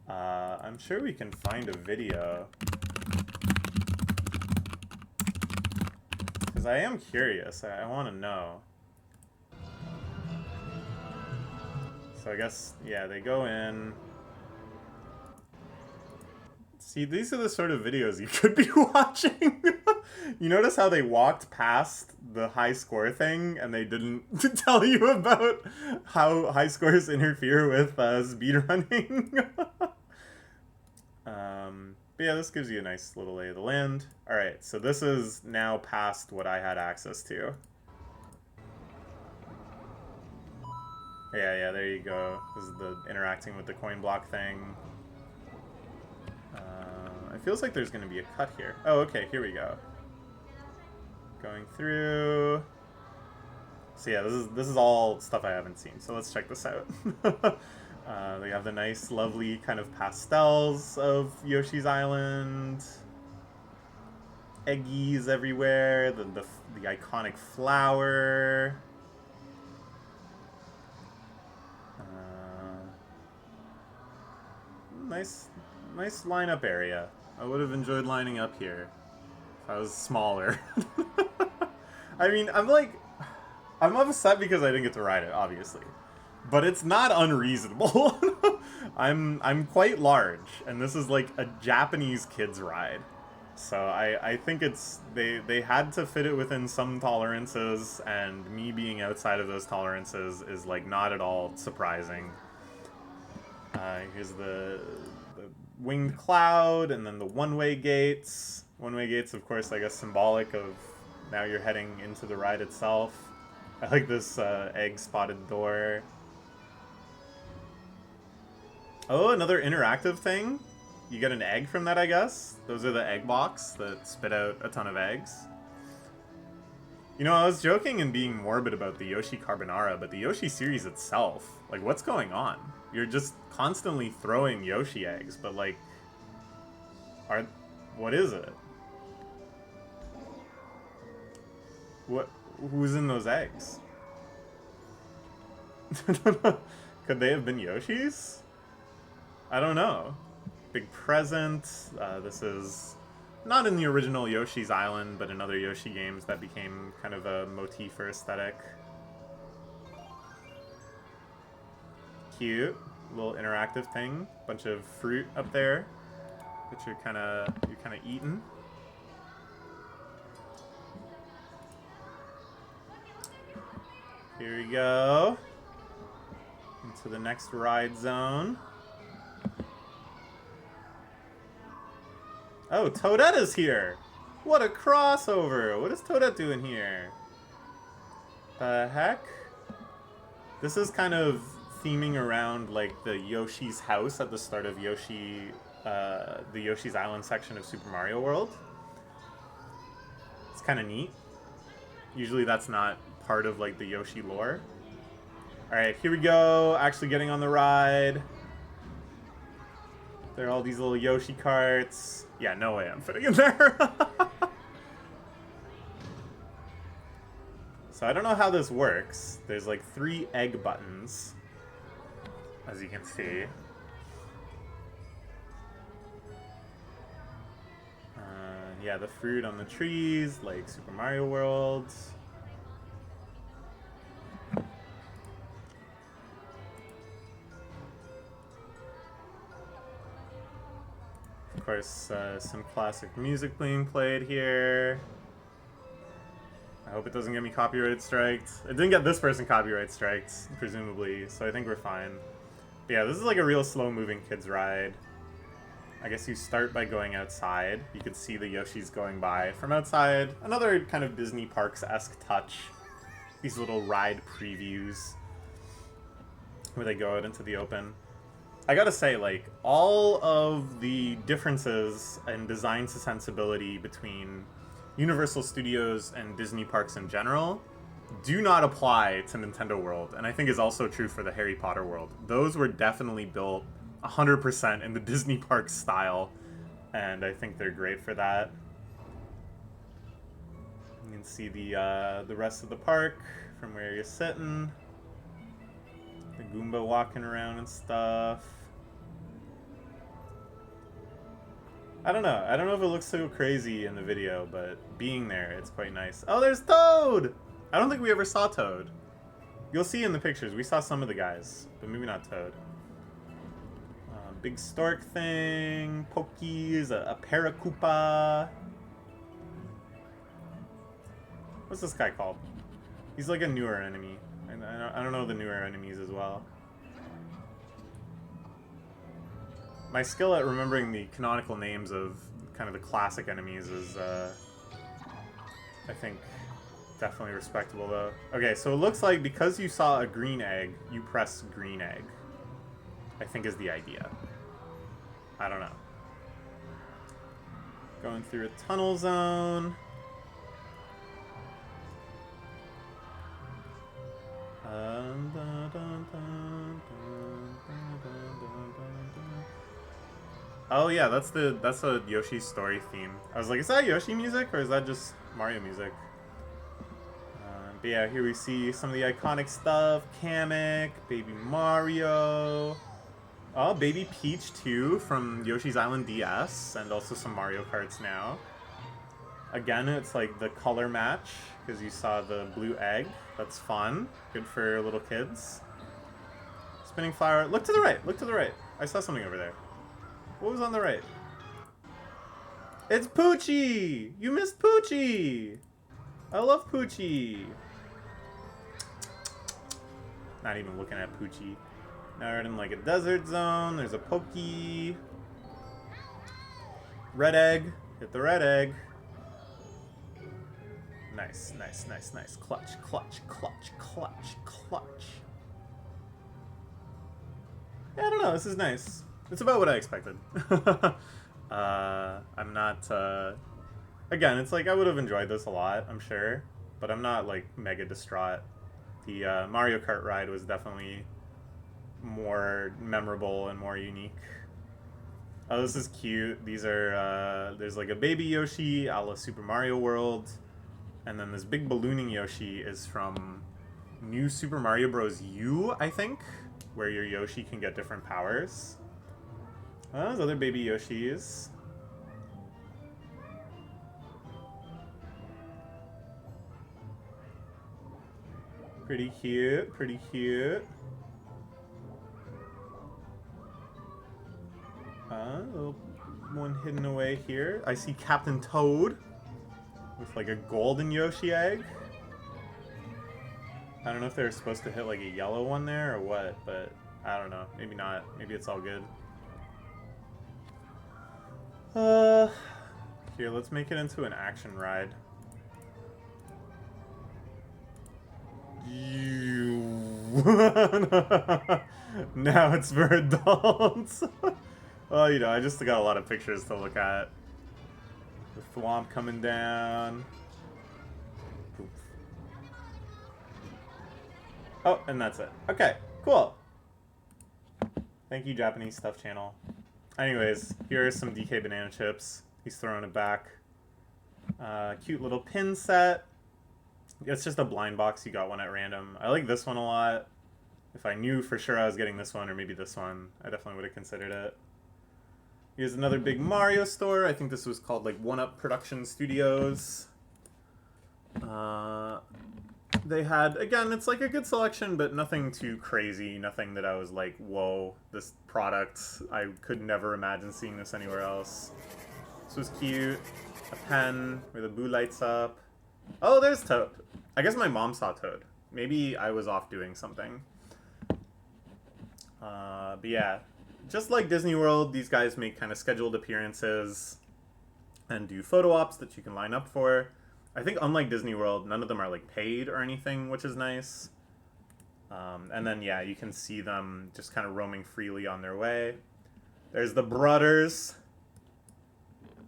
I'm sure we can find a video, because I am curious. I want to know. So I guess, yeah, they go in. See, these are the sort of videos you could be watching. You notice how they walked past the high score thing and they didn't tell you about how high scores interfere with speedrunning? But yeah, this gives you a nice little lay of the land. Alright, so this is now past what I had access to. Yeah, there you go. This is the interacting with the coin block thing. It feels like there's going to be a cut here. Oh, okay, here we go. Going through. So yeah, this is all stuff I haven't seen. So let's check this out. They have the nice, lovely kind of pastels of Yoshi's Island. Eggies everywhere. The iconic flower. Nice lineup area. I would have enjoyed lining up here if I was smaller. I mean, I'm upset because I didn't get to ride it, obviously. But it's not unreasonable. I'm quite large, and this is like a Japanese kid's ride. So I think they had to fit it within some tolerances, and me being outside of those tolerances is like not at all surprising. Here's the winged cloud, and then the one-way gates. One-way gates, of course, I guess symbolic of now you're heading into the ride itself. I like this egg-spotted door. Oh, another interactive thing. You get an egg from that, I guess. Those are the egg box that spit out a ton of eggs. You know, I was joking and being morbid about the Yoshi Carbonara, but the Yoshi series itself, like, what's going on? You're just constantly throwing Yoshi eggs, but like, what is it? Who's in those eggs? Could they have been Yoshis? I don't know. Big present. This is not in the original Yoshi's Island, but in other Yoshi games that became kind of a motif or aesthetic. Cute. Little interactive thing. Bunch of fruit up there that you're kind of eating. Here we go. Into the next ride zone. Oh, Toadetta's here! What a crossover! What is Toadette doing here? The heck? This is kind of theming around like the Yoshi's house at the start of the Yoshi's Island section of Super Mario World. It's kind of neat. Usually that's not part of like the Yoshi lore. Alright, here we go. Actually getting on the ride. There are all these little Yoshi carts. Yeah, no way I'm fitting in there. So I don't know how this works. There's like 3 egg buttons, as you can see. Yeah, the fruit on the trees, like Super Mario World. Of course, some classic music being played here. I hope it doesn't get me copyright striked. It didn't get this person copyright striked, presumably, so I think we're fine. But yeah, this is like a real slow-moving kids ride. I guess you start by going outside. You can see the Yoshis going by from outside. Another kind of Disney Parks-esque touch. These little ride previews. where they go out into the open. I gotta say, like, all of the differences in design sensibility between Universal Studios and Disney parks in general do not apply to Nintendo World, and I think is also true for the Harry Potter world. Those were definitely built 100% in the Disney park style, and I think they're great for that. You can see the rest of the park from where you're sitting. The Goomba walking around and stuff. I don't know. I don't know if it looks so crazy in the video, but being there, it's quite nice. Oh, there's Toad! I don't think we ever saw Toad. You'll see in the pictures. We saw some of the guys, but maybe not Toad. Big stork thing, Pokies, a Paracoopa. What's this guy called? He's like a newer enemy. I don't know the newer enemies as well. My skill at remembering the canonical names of kind of the classic enemies is, I think, definitely respectable, though. Okay, so it looks like because you saw a green egg, you press green egg. I think is the idea. I don't know. Going through a tunnel zone. Oh yeah, that's a Yoshi story theme. I was like, is that Yoshi music or is that just Mario music? But yeah, here we see some of the iconic stuff. Kamek, Baby Mario. Oh, Baby Peach too from Yoshi's Island DS, and also some Mario Karts now. Again, it's like the color match, because you saw the blue egg. That's fun. Good for little kids. Spinning flower. Look to the right. Look to the right. I saw something over there. What was on the right? It's Poochie! You missed Poochie! I love Poochie! Not even looking at Poochie. Now we're in like a desert zone. There's a Pokey. Red egg. Hit the red egg. Nice, nice, nice, nice. Clutch, clutch, clutch, clutch, clutch. Yeah, I don't know. This is nice. It's about what I expected. I'm not, again, it's like I would have enjoyed this a lot, I'm sure, but I'm not like mega distraught. The Mario Kart ride was definitely more memorable and more unique. Oh, this is cute. These are, there's like a baby Yoshi a la Super Mario World, and then this big ballooning Yoshi is from New Super Mario Bros. U, I think, where your Yoshi can get different powers. Oh, those other baby Yoshis. Pretty cute, pretty cute. Little one hidden away here. I see Captain Toad with like a golden Yoshi egg. I don't know if they were supposed to hit like a yellow one there or what, but I don't know. Maybe not. Maybe it's all good. Here, let's make it into an action ride. Now it's for adults. Well, you know, I just got a lot of pictures to look at. The thwomp coming down. Poof. Oh, and that's it. Okay, cool. Thank you, Japanese Stuff Channel. Anyways, here are some DK banana chips. He's throwing it back. Cute little pin set. It's just a blind box. You got one at random. I like this one a lot. If I knew for sure I was getting this one or maybe this one, I definitely would have considered it. Here's another big Mario store. I think this was called like One Up Production Studios. They had, again, it's like a good selection, but nothing too crazy. Nothing that I was like, whoa, this product, I could never imagine seeing this anywhere else. This was cute. A pen where the boo lights up. Oh, there's Toad. I guess my mom saw Toad. Maybe I was off doing something. But yeah, just like Disney World, these guys make kind of scheduled appearances and do photo ops that you can line up for. I think unlike Disney World, none of them are like paid or anything, which is nice. And then, yeah, you can see them just kind of roaming freely on their way. There's the brothers.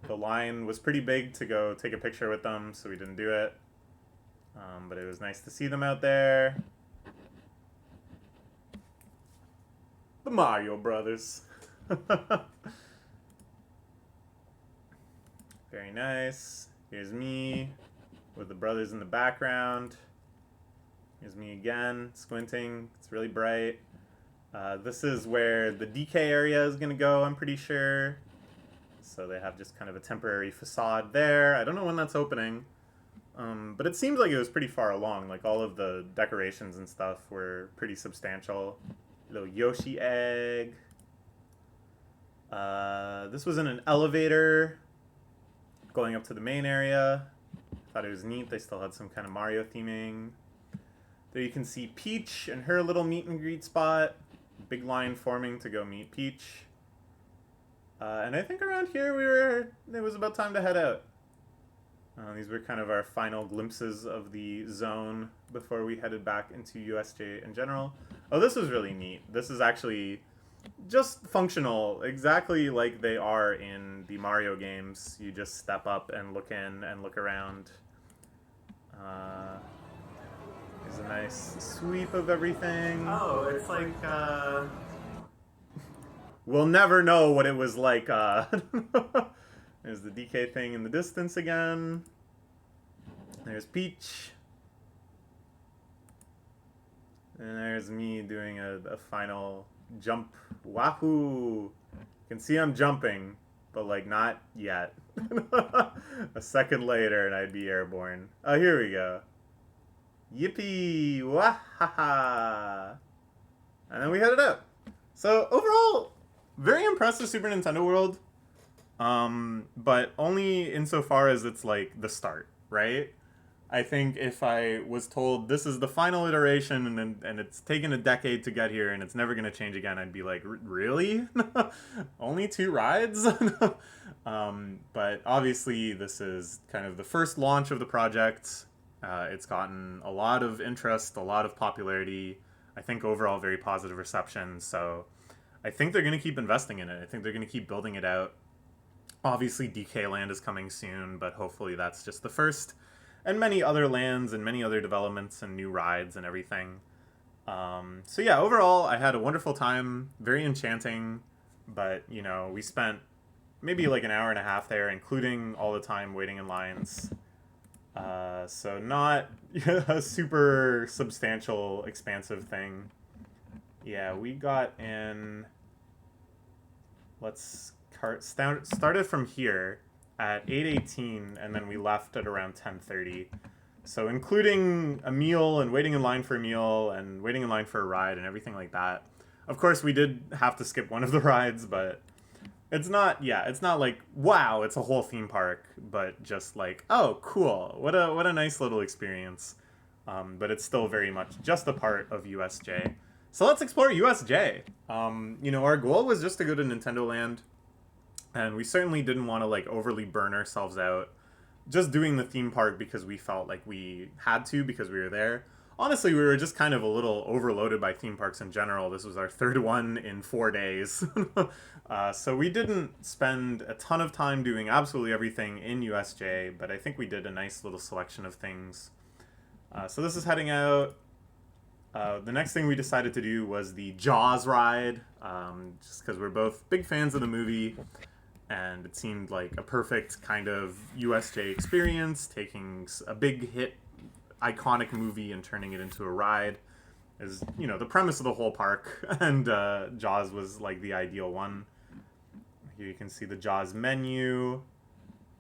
The line was pretty big to go take a picture with them, so we didn't do it. But it was nice to see them out there. The Mario Brothers. Very nice. Here's me with the brothers in the background. Here's me again, squinting. It's really bright. This is where the DK area is going to go, I'm pretty sure. So they have just kind of a temporary facade there. I don't know when that's opening. But it seems like it was pretty far along. Like, all of the decorations and stuff were pretty substantial. Little Yoshi egg. This was in an elevator going up to the main area. Thought it was neat. They still had some kind of Mario theming. There you can see Peach and her little meet and greet spot. Big line forming to go meet Peach. And I think around here it was about time to head out. These were kind of our final glimpses of the zone before we headed back into USJ in general. Oh, this was really neat. This is actually just functional, exactly like they are in the Mario games. You just step up and look in and look around. There's a nice sweep of everything. Oh, it's like, we'll never know what it was like. There's the DK thing in the distance again. There's Peach. And there's me doing a final jump. Wahoo! You can see I'm jumping, but like not yet. A second later and I'd be airborne. Oh, here we go. Yippee! Wahaha! And then we headed out. So overall, very impressed with Super Nintendo World. But only insofar as it's like the start, right? I think if I was told this is the final iteration and it's taken a decade to get here and it's never going to change again, I'd be like, really? Only 2 rides? But obviously this is kind of the first launch of the project. It's gotten a lot of interest, a lot of popularity. I think overall very positive reception. So I think they're going to keep investing in it. I think they're going to keep building it out. Obviously DK Land is coming soon, but hopefully that's just the first. And many other lands and many other developments and new rides and everything. So yeah, overall, I had a wonderful time. Very enchanting. But, you know, we spent maybe like an hour and a half there, including all the time waiting in lines. So not a super substantial, expansive thing. Yeah, we got in... started from here at 8:18, and then we left at around 10:30. So including a meal and waiting in line for a meal and waiting in line for a ride and everything like that. Of course, we did have to skip one of the rides, but it's not like, wow, it's a whole theme park, but just like, oh, cool. What a nice little experience. But it's still very much just a part of USJ. So let's explore USJ. You know, our goal was just to go to Nintendo Land. And we certainly didn't want to like overly burn ourselves out just doing the theme park because we felt like we had to because we were there. Honestly, we were just kind of a little overloaded by theme parks in general. This was our 3rd one in 4 days. So we didn't spend a ton of time doing absolutely everything in USJ, but I think we did a nice little selection of things. So this is heading out. The next thing we decided to do was the Jaws ride, just because we're both big fans of the movie. And it seemed like a perfect kind of USJ experience, taking a big hit, iconic movie and turning it into a ride is, you know, the premise of the whole park. And Jaws was like the ideal one. Here you can see the Jaws menu.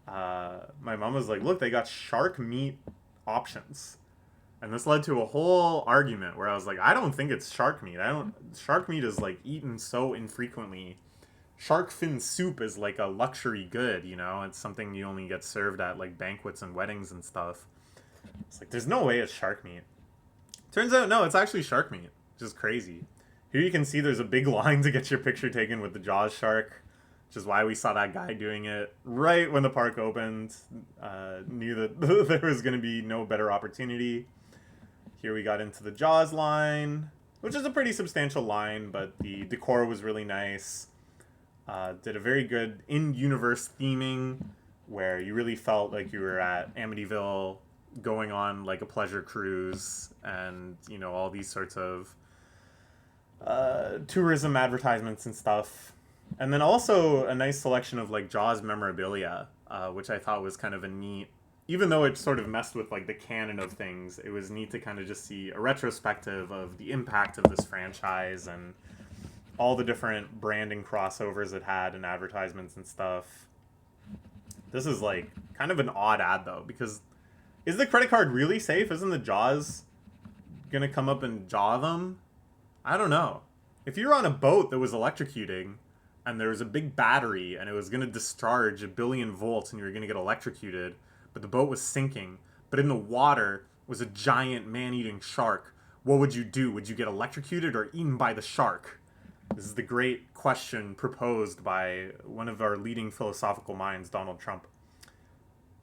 My mom was like, look, they got shark meat options. And this led to a whole argument where I was like, I don't think it's shark meat. Shark meat is like eaten so infrequently. Shark fin soup is like a luxury good, you know? It's something you only get served at like banquets and weddings and stuff. It's like, there's no way it's shark meat. Turns out, no, it's actually shark meat, which is crazy. Here you can see there's a big line to get your picture taken with the Jaws shark, which is why we saw that guy doing it right when the park opened. Knew that there was going to be no better opportunity. Here we got into the Jaws line, which is a pretty substantial line, but the decor was really nice. Did a very good in-universe theming where you really felt like you were at Amityville going on like a pleasure cruise and, you know, all these sorts of tourism advertisements and stuff. And then also a nice selection of like Jaws memorabilia, which I thought was kind of a neat, even though it sort of messed with like the canon of things, it was neat to kind of just see a retrospective of the impact of this franchise and all the different branding crossovers it had and advertisements and stuff. This is like kind of an odd ad though, because is the credit card really safe? Isn't the Jaws gonna come up and jaw them? I don't know. If you're on a boat that was electrocuting and there was a big battery and it was gonna discharge 1,000,000,000 volts and you were gonna get electrocuted, but the boat was sinking, but in the water was a giant man-eating shark, what would you do? Would you get electrocuted or eaten by the shark? This is the great question proposed by one of our leading philosophical minds, Donald Trump.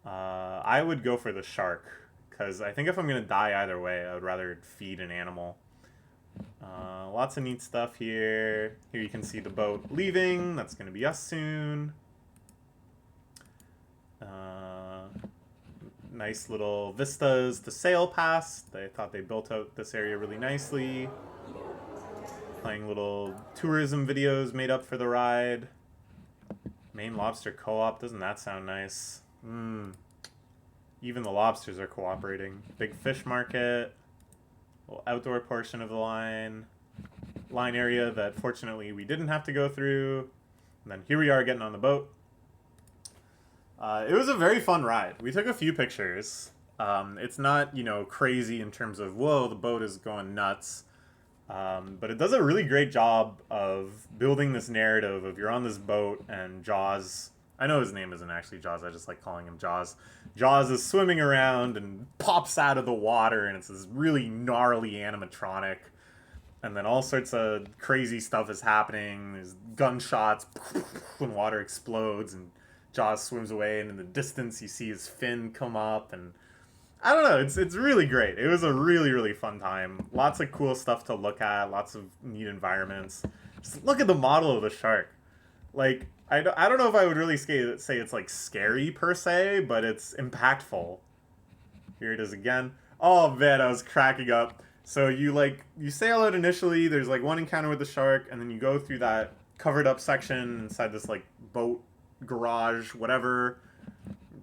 I would go for the shark, because I think if I'm going to die either way, I would rather feed an animal. Lots of neat stuff here. Here you can see the boat leaving. That's going to be us soon. Nice little vistas to sail past. I thought they built out this area really nicely. Playing little tourism videos made up for the ride. Maine Lobster Co-op, doesn't that sound nice? Even the lobsters are cooperating. Big fish market. Little outdoor portion of the line area that fortunately we didn't have to go through. And then here we are getting on the boat. It was a very fun ride. We took a few pictures. It's not, you know, crazy in terms of, whoa, the boat is going nuts. But it does a really great job of building this narrative of you're on this boat and Jaws, I know his name isn't actually Jaws, I just like calling him Jaws. Jaws is swimming around and pops out of the water and it's this really gnarly animatronic. And then all sorts of crazy stuff is happening. There's gunshots when water explodes and Jaws swims away, and in the distance you see his fin come up, and I don't know, it's really great. It was a really, really fun time. Lots of cool stuff to look at, lots of neat environments. Just look at the model of the shark. Like, I don't know if I would really say it's like scary per se, but it's impactful. Here it is again. Oh man, I was cracking up. So you sail out initially, there's like one encounter with the shark, and then you go through that covered up section inside this like boat garage, whatever.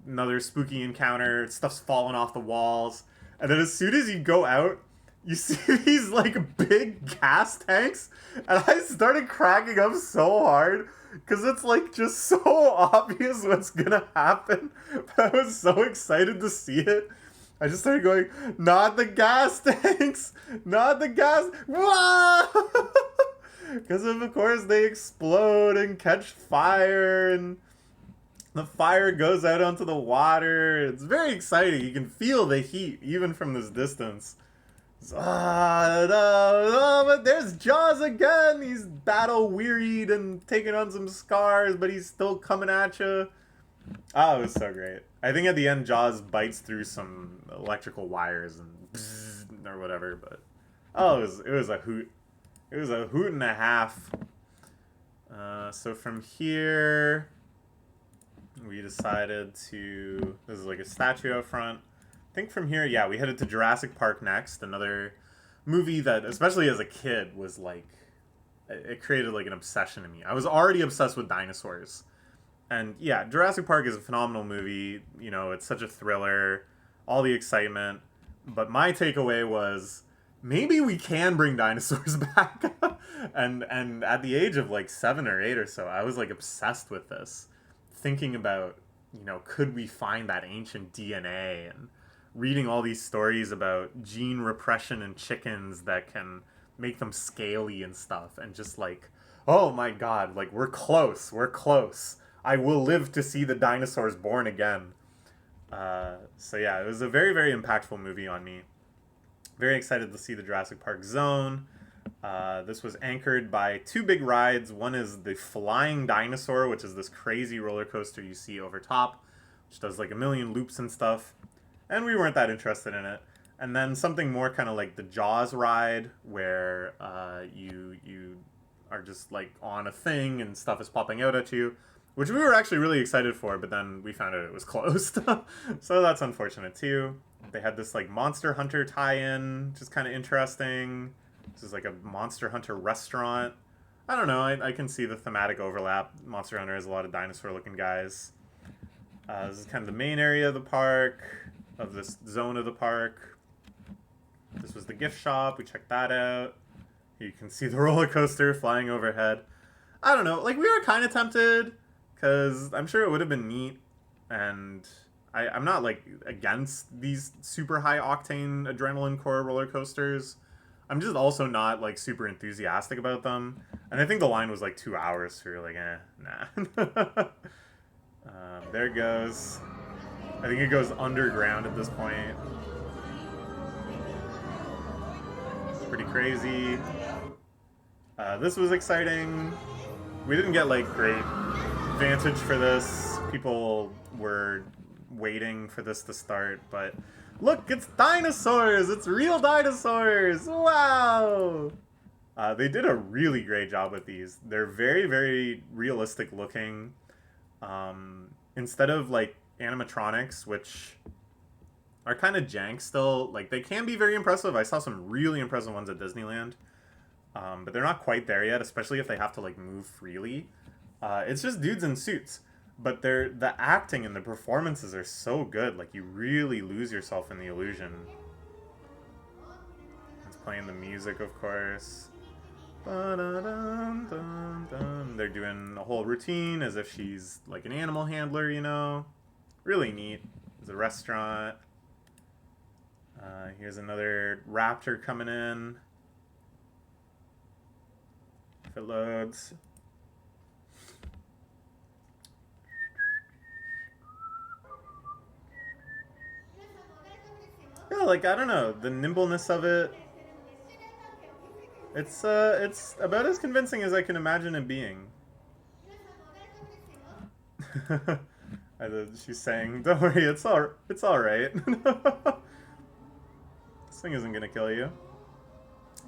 Another spooky encounter, stuff's falling off the walls. And then as soon as you go out, you see these like big gas tanks, and I started cracking up so hard because it's like just so obvious what's gonna happen. But I was so excited to see it. I just started going, not the gas tanks! Not the gas... Whoa! Because of course they explode and catch fire, and the fire goes out onto the water. It's very exciting. You can feel the heat even from this distance. But there's Jaws again. He's battle wearied and taking on some scars, but he's still coming at you. Oh, it was so great. I think at the end Jaws bites through some electrical wires and or whatever, but oh, it was a hoot. It was a hoot and a half. So from here, we decided to... This is like a statue out front. I think from here, yeah, we headed to Jurassic Park next. Another movie that, especially as a kid, was like... It created like an obsession in me. I was already obsessed with dinosaurs. And yeah, Jurassic Park is a phenomenal movie. You know, it's such a thriller. All the excitement. But my takeaway was... Maybe we can bring dinosaurs back. and at the age of like 7 or 8 or so, I was like obsessed with this. Thinking about, you know, could we find that ancient DNA, and reading all these stories about gene repression in chickens that can make them scaly and stuff, and just like, oh my god, like we're close. I will live to see the dinosaurs born again. So yeah, it was a very, very impactful movie on me. Very excited to see the Jurassic Park Zone. This was anchored by 2 big rides. One is the Flying Dinosaur, which is this crazy roller coaster you see over top, which does like 1,000,000 loops and stuff. And we weren't that interested in it. And then something more kind of like the Jaws ride, where you are just like on a thing and stuff is popping out at you, which we were actually really excited for, but then we found out it was closed. So that's unfortunate too. They had this like Monster Hunter tie-in, which is kind of interesting. This is like a Monster Hunter restaurant. I don't know, I can see the thematic overlap. Monster Hunter has a lot of dinosaur-looking guys. This is kind of the main area of the park, of this zone of the park. This was the gift shop. We checked that out. You can see the roller coaster flying overhead. I don't know, like we were kind of tempted, because I'm sure it would have been neat, and I'm not like against these super high octane adrenaline core roller coasters. I'm just also not like super enthusiastic about them, and I think the line was like 2 hours, so you're like, nah. There it goes. I think it goes underground at this point. It's pretty crazy. This was exciting. We didn't get like great vantage for this. People were waiting for this to start, but look, it's dinosaurs! It's real dinosaurs! Wow! They did a really great job with these. They're very, very realistic looking. Instead of like animatronics, which are kind of jank still, like they can be very impressive. I saw some really impressive ones at Disneyland. But they're not quite there yet, especially if they have to like move freely. It's just dudes in suits, but the acting and the performances are so good. Like you really lose yourself in the illusion. It's playing the music, of course. They're doing a whole routine as if she's like an animal handler, you know. Really neat. There's a restaurant. Here's another raptor coming in. If it loads. Yeah, like I don't know, the nimbleness of it. It's about as convincing as I can imagine it being. She's saying, "Don't worry, it's all right." This thing isn't gonna kill you.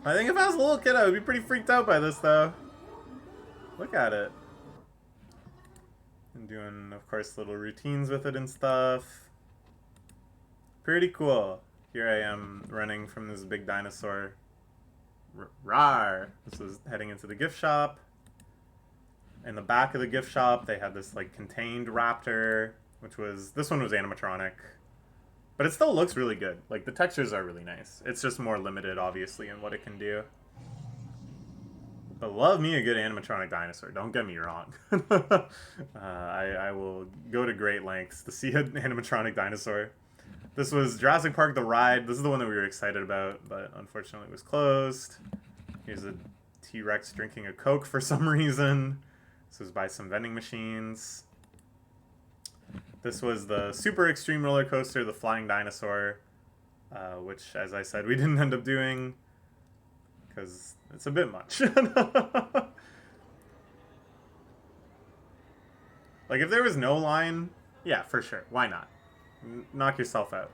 I think if I was a little kid, I would be pretty freaked out by this, though. Look at it. And doing, of course, little routines with it and stuff. Pretty cool. Here I am running from this big dinosaur. Rawr! This was heading into the gift shop. In the back of the gift shop, they had this like contained raptor, this one was animatronic. But it still looks really good. Like the textures are really nice. It's just more limited, obviously, in what it can do. But love me a good animatronic dinosaur. Don't get me wrong. I will go to great lengths to see an animatronic dinosaur. This was Jurassic Park the ride. This is the one that we were excited about, but unfortunately it was closed. Here's a T-Rex drinking a Coke for some reason. This was by some vending machines. This was the super extreme roller coaster, the Flying Dinosaur, which, as I said, we didn't end up doing because it's a bit much. Like, if there was no line, yeah, for sure. Why not? Knock yourself out.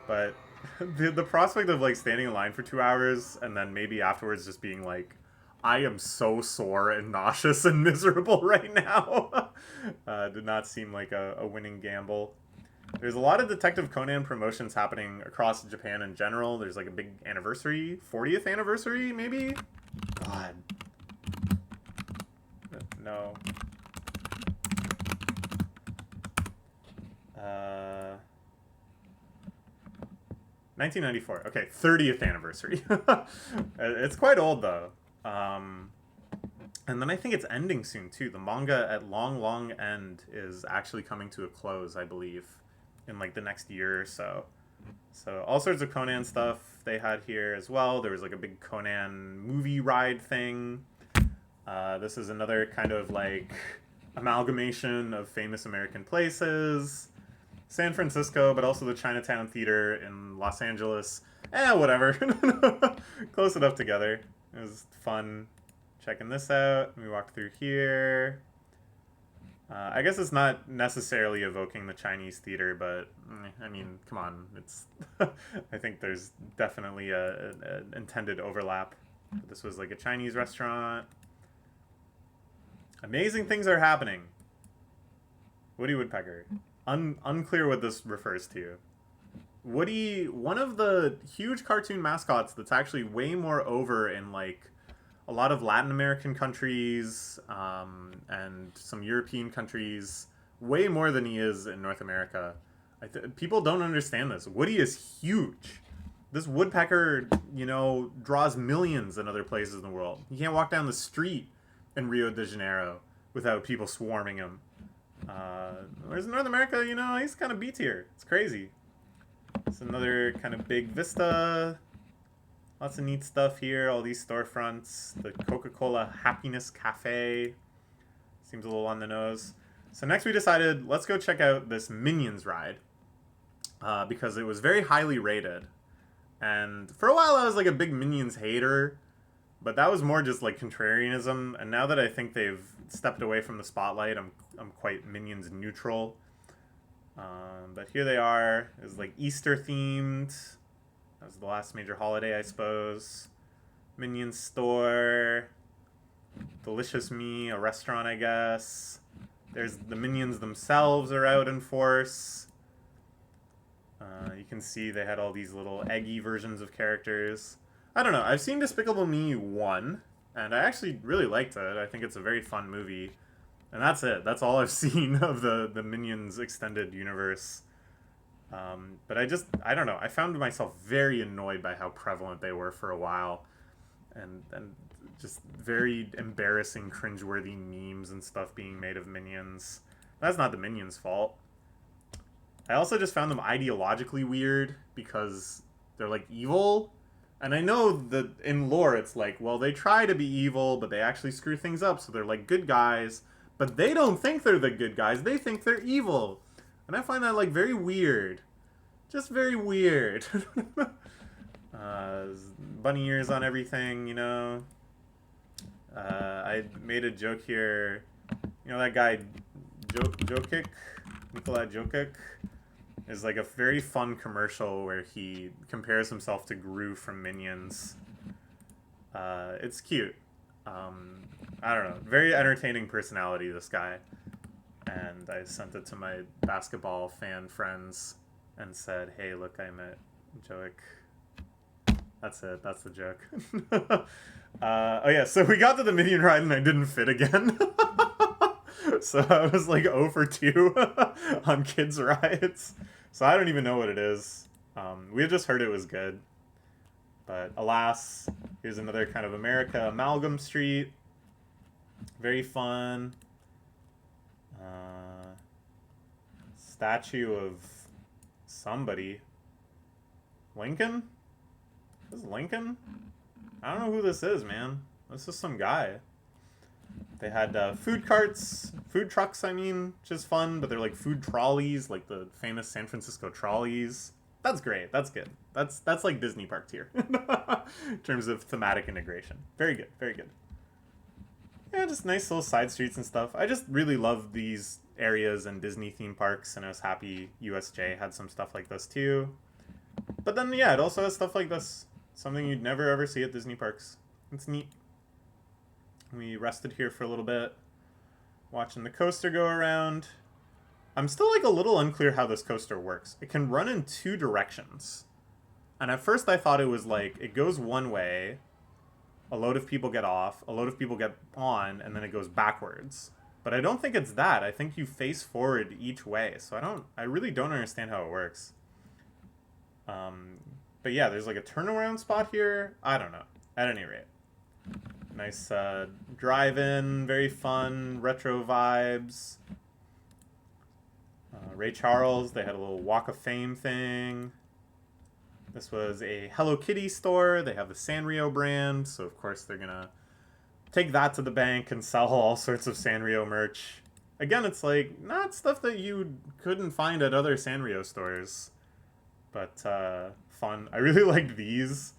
But the prospect of, like, standing in line for 2 hours and then maybe afterwards just being like, I am so sore and nauseous and miserable right now, did not seem like a winning gamble. There's a lot of Detective Conan promotions happening across Japan in general. There's like a big anniversary, 40th anniversary, maybe? God. No. 1994. Okay, 30th anniversary. It's quite old, though. And then I think it's ending soon, too. The manga at Long End is actually coming to a close, I believe, in, like, the next year or so. So all sorts of Conan stuff they had here as well. There was, like, a big Conan movie ride thing. This is another kind of, like, amalgamation of famous American places. San Francisco, but also the Chinatown Theater in Los Angeles. Whatever. Close enough together. It was fun checking this out. We walked through here. I guess it's not necessarily evoking the Chinese theater, but I mean, come on, it's. I think there's definitely a intended overlap. This was like a Chinese restaurant. Amazing things are happening. Woody Woodpecker. Unclear what this refers to. Woody, one of the huge cartoon mascots that's actually way more over in like a lot of Latin American countries and some European countries, way more than he is in North America. People don't understand this. Woody is huge. This woodpecker, draws millions in other places in the world. You can't walk down the street in Rio de Janeiro without people swarming him. Whereas in North America, he's kind of B tier. It's crazy. It's another kind of big vista. Lots of neat stuff here. All these storefronts. The Coca-Cola Happiness Cafe. Seems a little on the nose. So next we decided, let's go check out this Minions ride. Because it was very highly rated. And for a while I was like a big Minions hater. But that was more just like contrarianism. And now that I think they've stepped away from the spotlight, I'm quite Minions neutral. But here they are. It's like Easter themed. That was the last major holiday, I suppose. Minions store. Delicious Me, a restaurant, I guess. There's the Minions themselves are out in force. You can see they had all these little eggy versions of characters. I don't know. I've seen Despicable Me 1, and I actually really liked it. I think it's a very fun movie. And that's it. That's all I've seen of the Minions extended universe. But I don't know. I found myself very annoyed by how prevalent they were for a while. And just very embarrassing, cringeworthy memes and stuff being made of Minions. That's not the Minions' fault. I also just found them ideologically weird because they're like evil. And I know that in lore it's like, well, they try to be evil, but they actually screw things up, so they're like good guys. But they don't think they're the good guys. They think they're evil. And I find that, like, very weird. Just very weird. Bunny ears on everything, I made a joke here. That guy, Jokic, Nikolai Jokic, is like a very fun commercial where he compares himself to Gru from Minions. It's cute. I don't know. Very entertaining personality, this guy. And I sent it to my basketball fan friends and said, hey, look, I met Joic. That's it. That's the joke. Oh, yeah. So we got to the Minion ride and I didn't fit again. So I was like 0 for 2 on kids' rides. So I don't even know what it is. We had just heard it was good. But alas, here's another kind of America amalgam street. Very fun. Statue of somebody. Lincoln? This is Lincoln? I don't know who this is, man. This is some guy. They had food trucks, I mean, which is fun, but they're like food trolleys, like the famous San Francisco trolleys. That's great. That's good. That's like Disney Park tier in terms of thematic integration. Very good. Very good. Yeah, just nice little side streets and stuff. I just really love these areas and Disney theme parks, and I was happy USJ had some stuff like this too. But then, yeah, it also has stuff like this. Something you'd never ever see at Disney parks. It's neat. We rested here for a little bit, watching the coaster go around. I'm still like a little unclear how this coaster works. It can run in 2 directions. And at first I thought it was like, it goes one way, a load of people get off, a load of people get on, and then it goes backwards. But I don't think it's that. I think you face forward each way. So I really don't understand how it works. But yeah, there's like a turnaround spot here. I don't know. At any rate. Nice drive-in, very fun, retro vibes. Ray Charles, they had a little Walk of Fame thing. This was a Hello Kitty store. They have the Sanrio brand, so of course they're gonna take that to the bank and sell all sorts of Sanrio merch. Again, it's like not stuff that you couldn't find at other Sanrio stores, but fun. I really liked these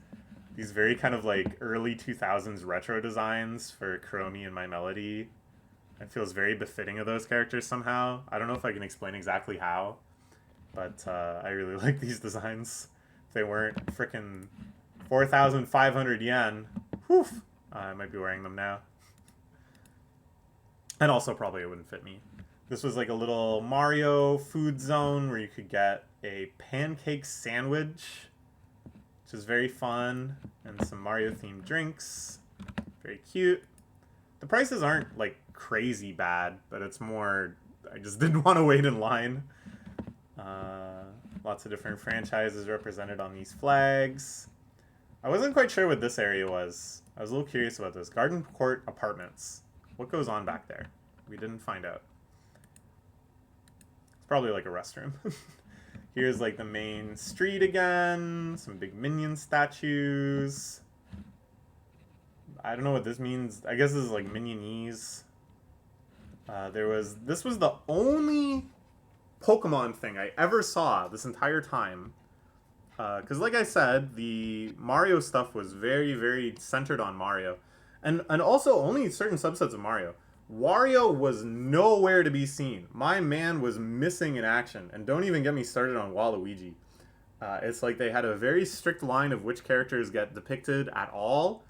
very kind of like early 2000s retro designs for Kuromi and My Melody. It feels very befitting of those characters somehow. I don't know if I can explain exactly how, but I really like these designs. If they weren't frickin' 4,500 yen, whew, I might be wearing them now. And also probably it wouldn't fit me. This was like a little Mario food zone where you could get a pancake sandwich, which is very fun, and some Mario themed drinks. Very cute. The prices aren't like crazy bad, but it's more I just didn't want to wait in line. Lots of different franchises represented on these flags. I wasn't quite sure what this area was. I was a little curious about this. Garden Court Apartments. What goes on back there? We didn't find out. It's probably like a restroom. Here's like the main street again. Some big minion statues. I don't know what this means. I guess this is like Minionese. This was the only Pokemon thing I ever saw this entire time. Because like I said, the Mario stuff was very, very centered on Mario. And also only certain subsets of Mario. Wario was nowhere to be seen. My man was missing in action. And don't even get me started on Waluigi. It's like they had a very strict line of which characters get depicted at all.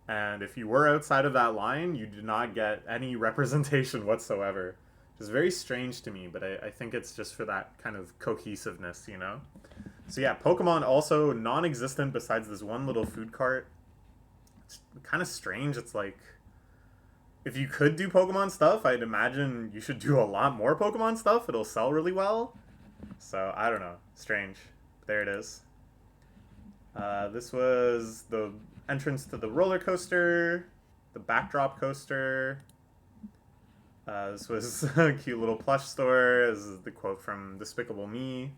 And if you were outside of that line, you did not get any representation whatsoever. Which is very strange to me, but I think it's just for that kind of cohesiveness, you know? So yeah, Pokemon also non-existent besides this one little food cart. It's kind of strange. It's like, if you could do Pokemon stuff, I'd imagine you should do a lot more Pokemon stuff. It'll sell really well. So, I don't know. Strange. There it is. This was the entrance to the roller coaster, the backdrop coaster. This was a cute little plush store. This is the quote from Despicable Me.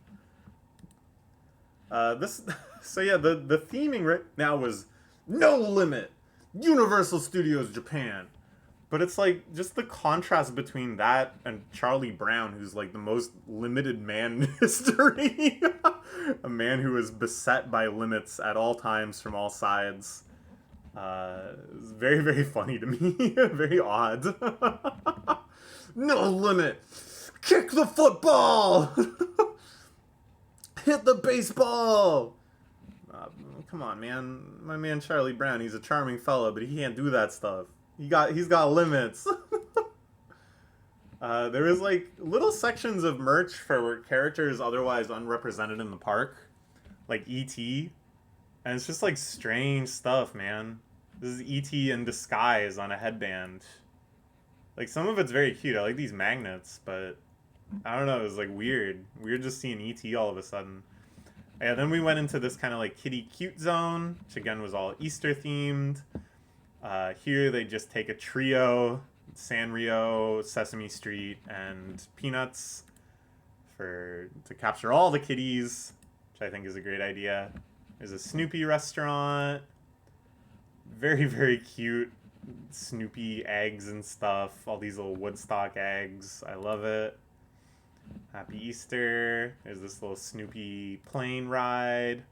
So yeah, the theming right now was No Limit, Universal Studios Japan. But it's like just the contrast between that and Charlie Brown, who's like the most limited man in history. A man who is beset by limits at all times from all sides. It's very, very funny to me. Very odd. No limit. Kick the football. Hit the baseball. Come on, man. My man Charlie Brown, he's a charming fella, but he can't do that stuff. He's got limits. There was like little sections of merch for characters otherwise unrepresented in the park, like E.T. And it's just like strange stuff, man. This is E.T. in disguise on a headband. Like some of it's very cute. I like these magnets, but I don't know. It was like weird. Weird just seeing E.T. all of a sudden. Yeah, then we went into this kind of like kitty cute zone, which again was all Easter themed. Here they just take a trio, Sanrio, Sesame Street, and Peanuts to capture all the kitties, which I think is a great idea. There's a Snoopy restaurant. Very, very cute Snoopy eggs and stuff. All these little Woodstock eggs. I love it. Happy Easter. There's this little Snoopy plane ride.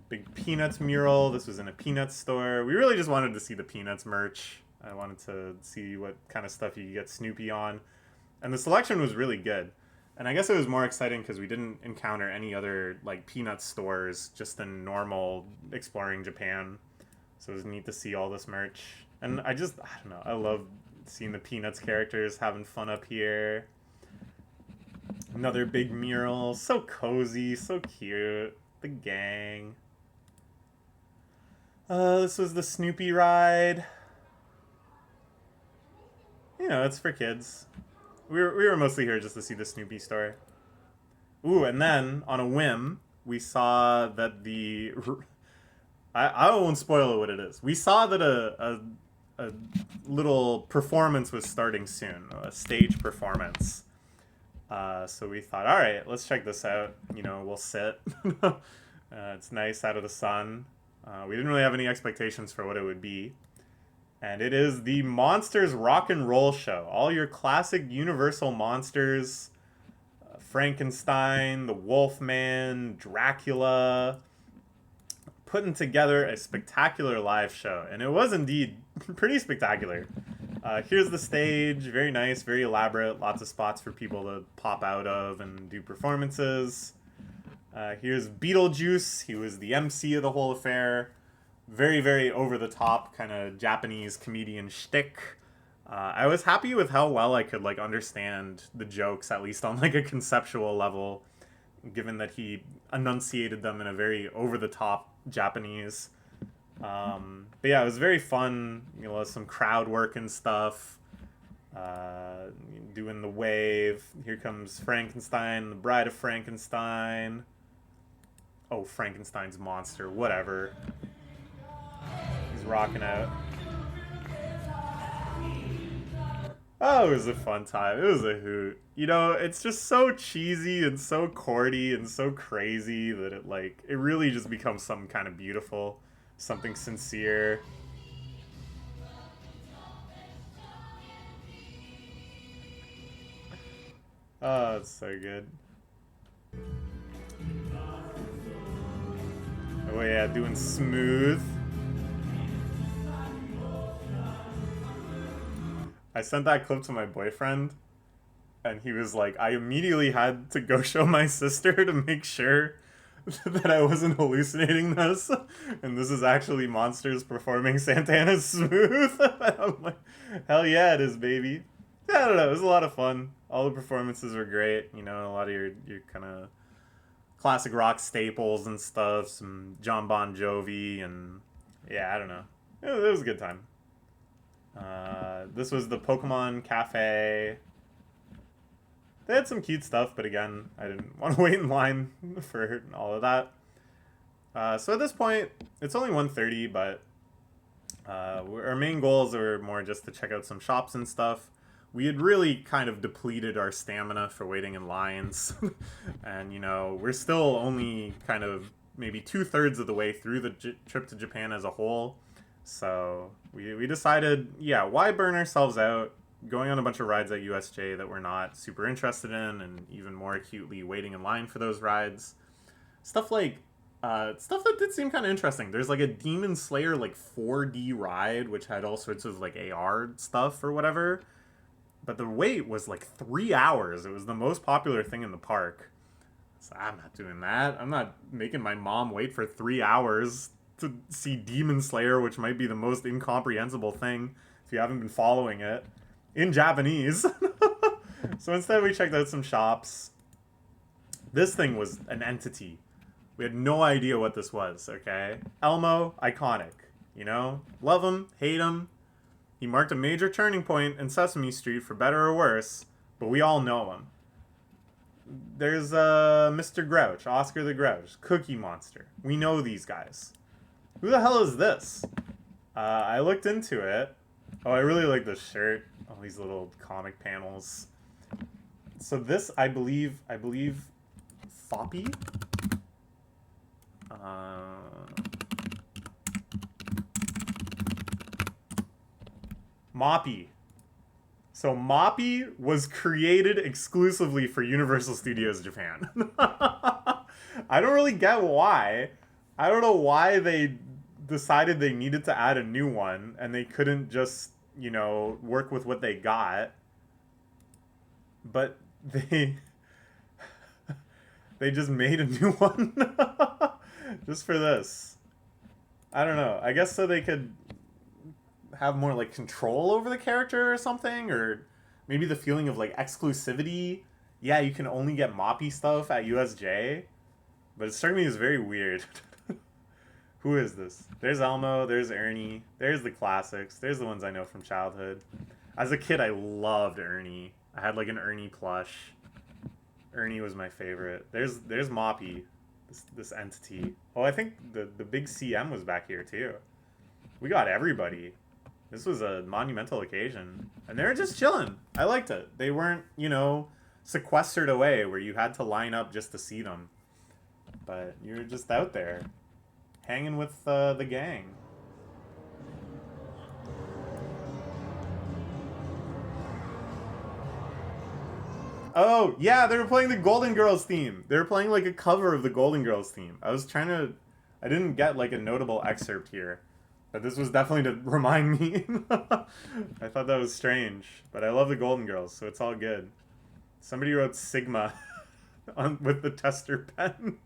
Big Peanuts mural. This was in a Peanuts store. We really just wanted to see the Peanuts merch. I wanted to see what kind of stuff you could get Snoopy on. And the selection was really good. And I guess it was more exciting because we didn't encounter any other like Peanuts stores just in normal exploring Japan. So it was neat to see all this merch. And I don't know, I love seeing the Peanuts characters having fun up here. Another big mural. So cozy, so cute. The gang. This was the Snoopy ride. You know, it's for kids. We were mostly here just to see the Snoopy store. Ooh, and then, on a whim, we saw that I won't spoil what it is. We saw that a little performance was starting soon. A stage performance. So we thought, alright, let's check this out. You know, we'll sit. It's nice out of the sun. We didn't really have any expectations for what it would be. And it is the Monsters Rock and Roll Show. All your classic Universal monsters. Frankenstein, the Wolfman, Dracula. Putting together a spectacular live show. And it was indeed pretty spectacular. Here's the stage. Very nice, very elaborate. Lots of spots for people to pop out of and do performances. Here's Beetlejuice. He was the MC of the whole affair. Very, very over the top kind of Japanese comedian shtick. I was happy with how well I could like understand the jokes, at least on like a conceptual level, given that he enunciated them in a very over the top Japanese. But yeah, it was very fun. You know, some crowd work and stuff. Doing the wave. Here comes Frankenstein, the Bride of Frankenstein. Oh, Frankenstein's monster. Whatever. He's rocking out. Oh, it was a fun time. It was a hoot. You know, it's just so cheesy and so corny and so crazy that it really just becomes something kind of beautiful, something sincere. Oh, it's so good. Oh yeah, doing smooth. I sent that clip to my boyfriend, and he was like, I immediately had to go show my sister to make sure that I wasn't hallucinating this, and this is actually monsters performing Santana's Smooth. I'm like, hell yeah, it is, baby. Yeah, I don't know, it was a lot of fun. All the performances were great, you know, a lot of your kind of classic rock staples and stuff, some John Bon Jovi, and yeah, I don't know. It was a good time. This was the Pokemon Cafe. They had some cute stuff, but again, I didn't want to wait in line for all of that. So at this point, it's only 1:30, but our main goals are more just to check out some shops and stuff. We had really kind of depleted our stamina for waiting in lines. And, you know, we're still only kind of maybe 2/3 of the way through the trip to Japan as a whole. So we decided, yeah, why burn ourselves out going on a bunch of rides at USJ that we're not super interested in, and even more acutely waiting in line for those rides. Stuff that did seem kind of interesting. There's like a Demon Slayer like 4D ride, which had all sorts of like AR stuff or whatever. But the wait was like 3 hours. It was the most popular thing in the park. So I'm not doing that. I'm not making my mom wait for 3 hours to see Demon Slayer, which might be the most incomprehensible thing if you haven't been following it, in Japanese. So instead we checked out some shops. This thing was an entity. We had no idea what this was, okay? Elmo, iconic. You know? Love him, hate him. He marked a major turning point in Sesame Street, for better or worse, but we all know him. There's Mr. Grouch, Oscar the Grouch, Cookie Monster. We know these guys. Who the hell is this? I looked into it. Oh, I really like this shirt. All these little comic panels. So this, I believe, Foppy? Moppy. So Moppy was created exclusively for Universal Studios Japan. I don't really get why. I don't know why they decided they needed to add a new one and they couldn't just, you know, work with what they got. But they just made a new one just for this. I don't know. I guess so they could have more like control over the character or something, or maybe the feeling of like exclusivity. Yeah, you can only get Moppy stuff at USJ, but it struck me as very weird. Who is this? There's Elmo, there's Ernie, there's the classics, there's the ones I know from childhood. As a kid, I loved Ernie. I had like an Ernie plush. Ernie was my favorite. There's Moppy, this entity. Oh, I think the big CM was back here too. We got everybody. This was a monumental occasion. And they were just chilling. I liked it. They weren't, you know, sequestered away where you had to line up just to see them. But you were just out there, hanging with the gang. Oh, yeah, they were playing the Golden Girls theme. They were playing like a cover of the Golden Girls theme. I didn't get like a notable excerpt here. But this was definitely to remind me. I thought that was strange. But I love the Golden Girls, so it's all good. Somebody wrote Sigma with the tester pen.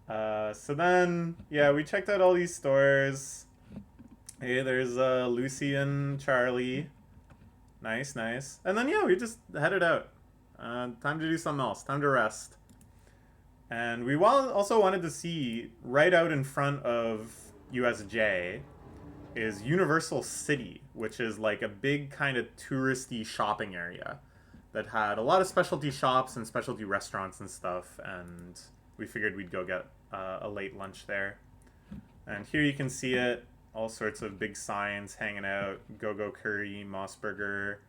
So then, yeah, we checked out all these stores. Hey, there's Lucy and Charlie. Nice, nice. And then, yeah, we just headed out. Time to do something else. Time to rest. And we also wanted to see, right out in front of USJ, is Universal City, which is like a big kind of touristy shopping area that had a lot of specialty shops and specialty restaurants and stuff. And we figured we'd go get a late lunch there. And here you can see it. All sorts of big signs hanging out. Go-Go Curry, Moss Burger,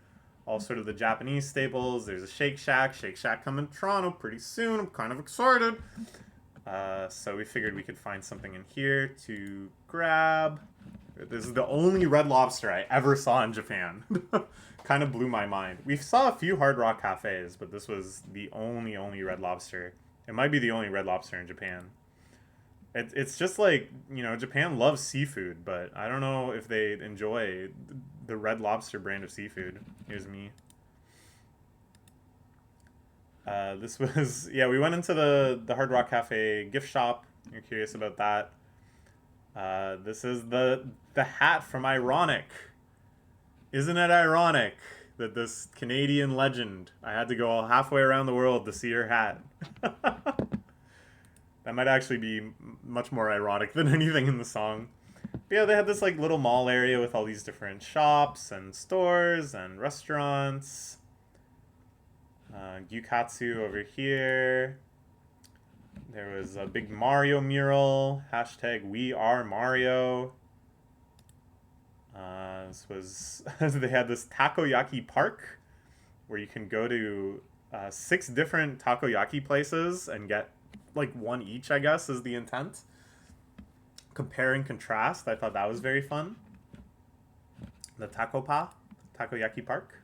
all sort of the Japanese staples. There's a Shake Shack. Shake Shack coming to Toronto pretty soon. I'm kind of excited. So we figured we could find something in here to grab. This is the only Red Lobster I ever saw in Japan. Kind of blew my mind. We saw a few Hard Rock cafes, but this was the only Red Lobster. It might be the only Red Lobster in Japan. It's just like, Japan loves seafood, but I don't know if they enjoy the Red Lobster brand of seafood. Here's me. This was, yeah, we went into the Hard Rock Cafe gift shop. You're curious about that. This is the hat from Ironic. Isn't it ironic that this Canadian legend, I had to go halfway around the world to see her hat? That might actually be much more ironic than anything in the song. But yeah, they had this like little mall area with all these different shops and stores and restaurants. Gyukatsu over here. There was a big Mario mural. Hashtag We Are Mario. This was they had this takoyaki park where you can go to 6 different takoyaki places and get like one each, I guess, is the intent. Compare and contrast. I thought that was very fun. The takoyaki park.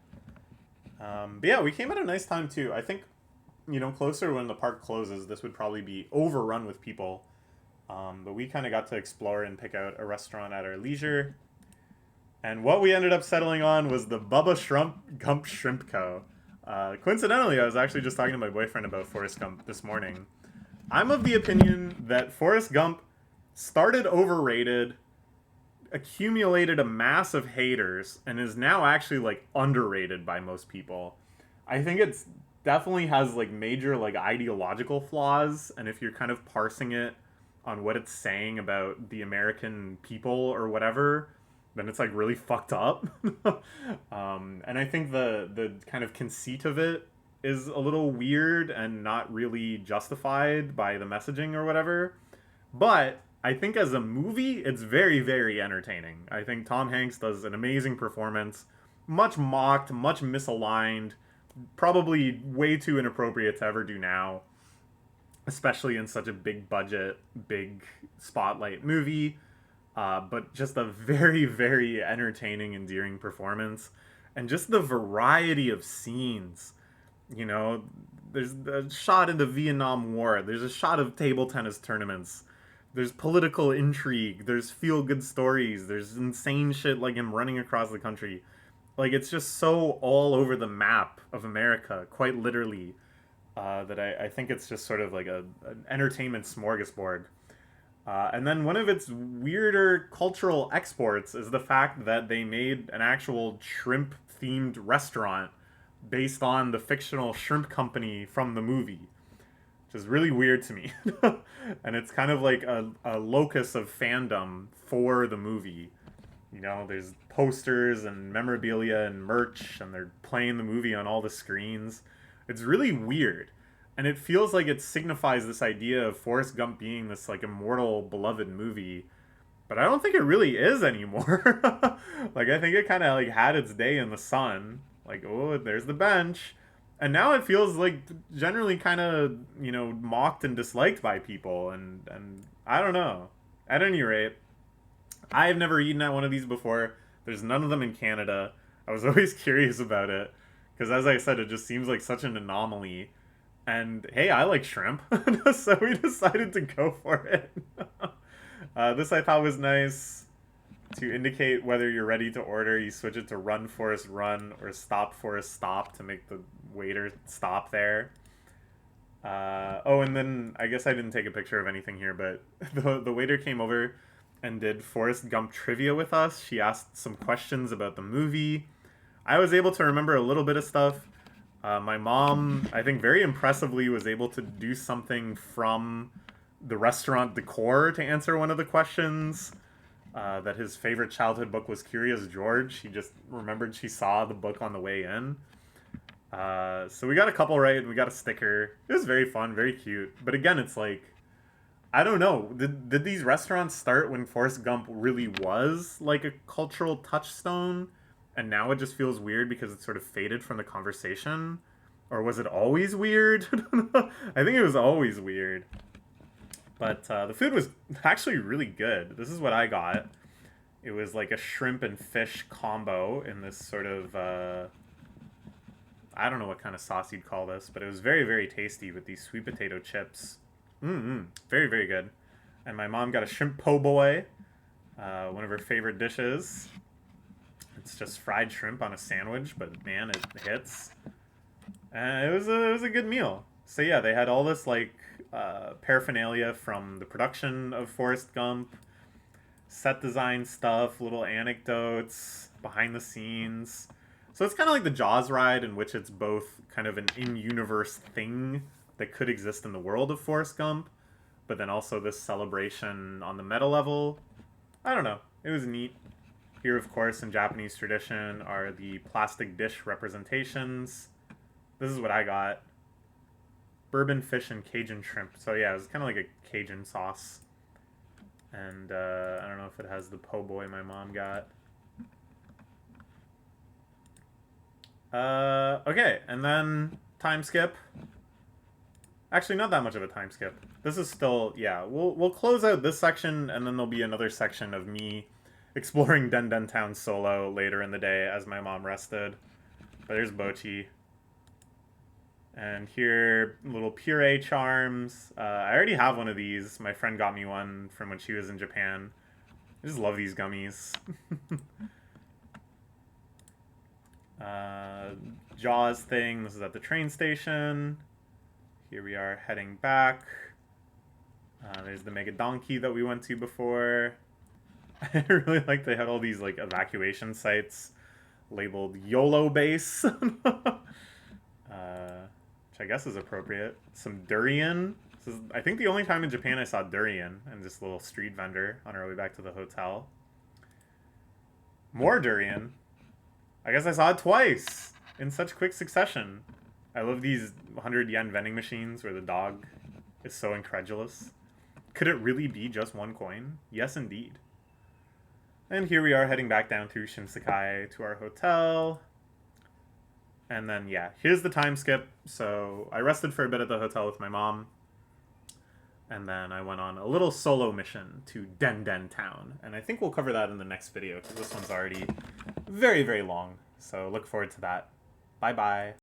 But yeah, we came at a nice time too. I think, closer when the park closes, this would probably be overrun with people. But we kind of got to explore and pick out a restaurant at our leisure. And what we ended up settling on was the Bubba Gump Shrimp Co. Coincidentally, I was actually just talking to my boyfriend about Forrest Gump this morning. I'm of the opinion that Forrest Gump started overrated, accumulated a mass of haters, and is now actually like underrated by most people. I think it's definitely has like major like ideological flaws, and if you're kind of parsing it on what it's saying about the American people or whatever, then it's like really fucked up. And I think the kind of conceit of it is a little weird and not really justified by the messaging or whatever. But I think as a movie, it's very, very entertaining. I think Tom Hanks does an amazing performance. Much mocked, much misaligned, probably way too inappropriate to ever do now. Especially in such a big budget, big spotlight movie. But just a very, very entertaining, endearing performance. And just the variety of scenes. There's a shot in the Vietnam War. There's a shot of table tennis tournaments. There's political intrigue. There's feel-good stories. There's insane shit like him running across the country. Like, it's just so all over the map of America, quite literally, that I think it's just sort of like an entertainment smorgasbord. And then one of its weirder cultural exports is the fact that they made an actual shrimp-themed restaurant based on the fictional shrimp company from the movie, which is really weird to me. And it's kind of like a locus of fandom for the movie. There's posters and memorabilia and merch, and they're playing the movie on all the screens. It's really weird. And it feels like it signifies this idea of Forrest Gump being this like immortal, beloved movie. But I don't think it really is anymore. Like, I think it kind of like had its day in the sun. Like, oh, there's the bench. And now it feels like generally kind of, mocked and disliked by people. And I don't know. At any rate, I've never eaten at one of these before. There's none of them in Canada. I was always curious about it. Because as I said, it just seems like such an anomaly. And hey, I like shrimp. So we decided to go for it. This I thought was nice. To indicate whether you're ready to order, you switch it to run, Forrest, run, or stop, Forrest, stop to make the waiter stop there. Oh, and then I guess I didn't take a picture of anything here, but the waiter came over and did Forrest Gump trivia with us. She asked some questions about the movie. I was able to remember a little bit of stuff. My mom, I think very impressively, was able to do something from the restaurant decor to answer one of the questions. That his favorite childhood book was Curious George. She just remembered she saw the book on the way in. So we got a couple right, and we got a sticker. It was very fun, very cute. But again, it's like, I don't know. Did these restaurants start when Forrest Gump really was like a cultural touchstone, and now it just feels weird because it sort of faded from the conversation? Or was it always weird? I think it was always weird. But the food was actually really good. This is what I got. It was like a shrimp and fish combo in this sort of, I don't know what kind of sauce you'd call this, but it was very, very tasty with these sweet potato chips. Very, very good. And my mom got a shrimp po' boy, one of her favorite dishes. It's just fried shrimp on a sandwich, but man, it hits. It was a good meal. So yeah, they had all this like paraphernalia from the production of Forrest Gump, set design stuff, little anecdotes, behind the scenes. So it's kind of like the Jaws ride, in which it's both kind of an in-universe thing that could exist in the world of Forrest Gump, but then also this celebration on the meta level. I don't know. It was neat. Here, of course, in Japanese tradition, are the plastic dish representations. This is what I got. Bourbon fish and Cajun shrimp. So yeah, it was kind of like a Cajun sauce. And I don't know if it has the po' boy my mom got. Okay, and then time skip. Actually, not that much of a time skip. This is still, yeah, we'll close out this section, and then there'll be another section of me exploring Den Den Town solo later in the day as my mom rested. But there's Bochi. And here, little puree charms. I already have one of these. My friend got me one from when she was in Japan. I just love these gummies. Jaws thing. This is at the train station. Here we are heading back. There's the Mega Donkey that we went to before. I really like they had all these like evacuation sites labeled YOLO base. Which I guess is appropriate. Some durian. This is, I think, the only time in Japan I saw durian, and this little street vendor on our way back to the hotel. More durian. I guess I saw it twice in such quick succession. I love these 100 yen vending machines where the dog is so incredulous. Could it really be just one coin? Yes, indeed. And here we are heading back down through Shinsekai to our hotel. And then, yeah, here's the time skip. So I rested for a bit at the hotel with my mom. And then I went on a little solo mission to Den Den Town. And I think we'll cover that in the next video, because this one's already very, very long. So look forward to that. Bye-bye.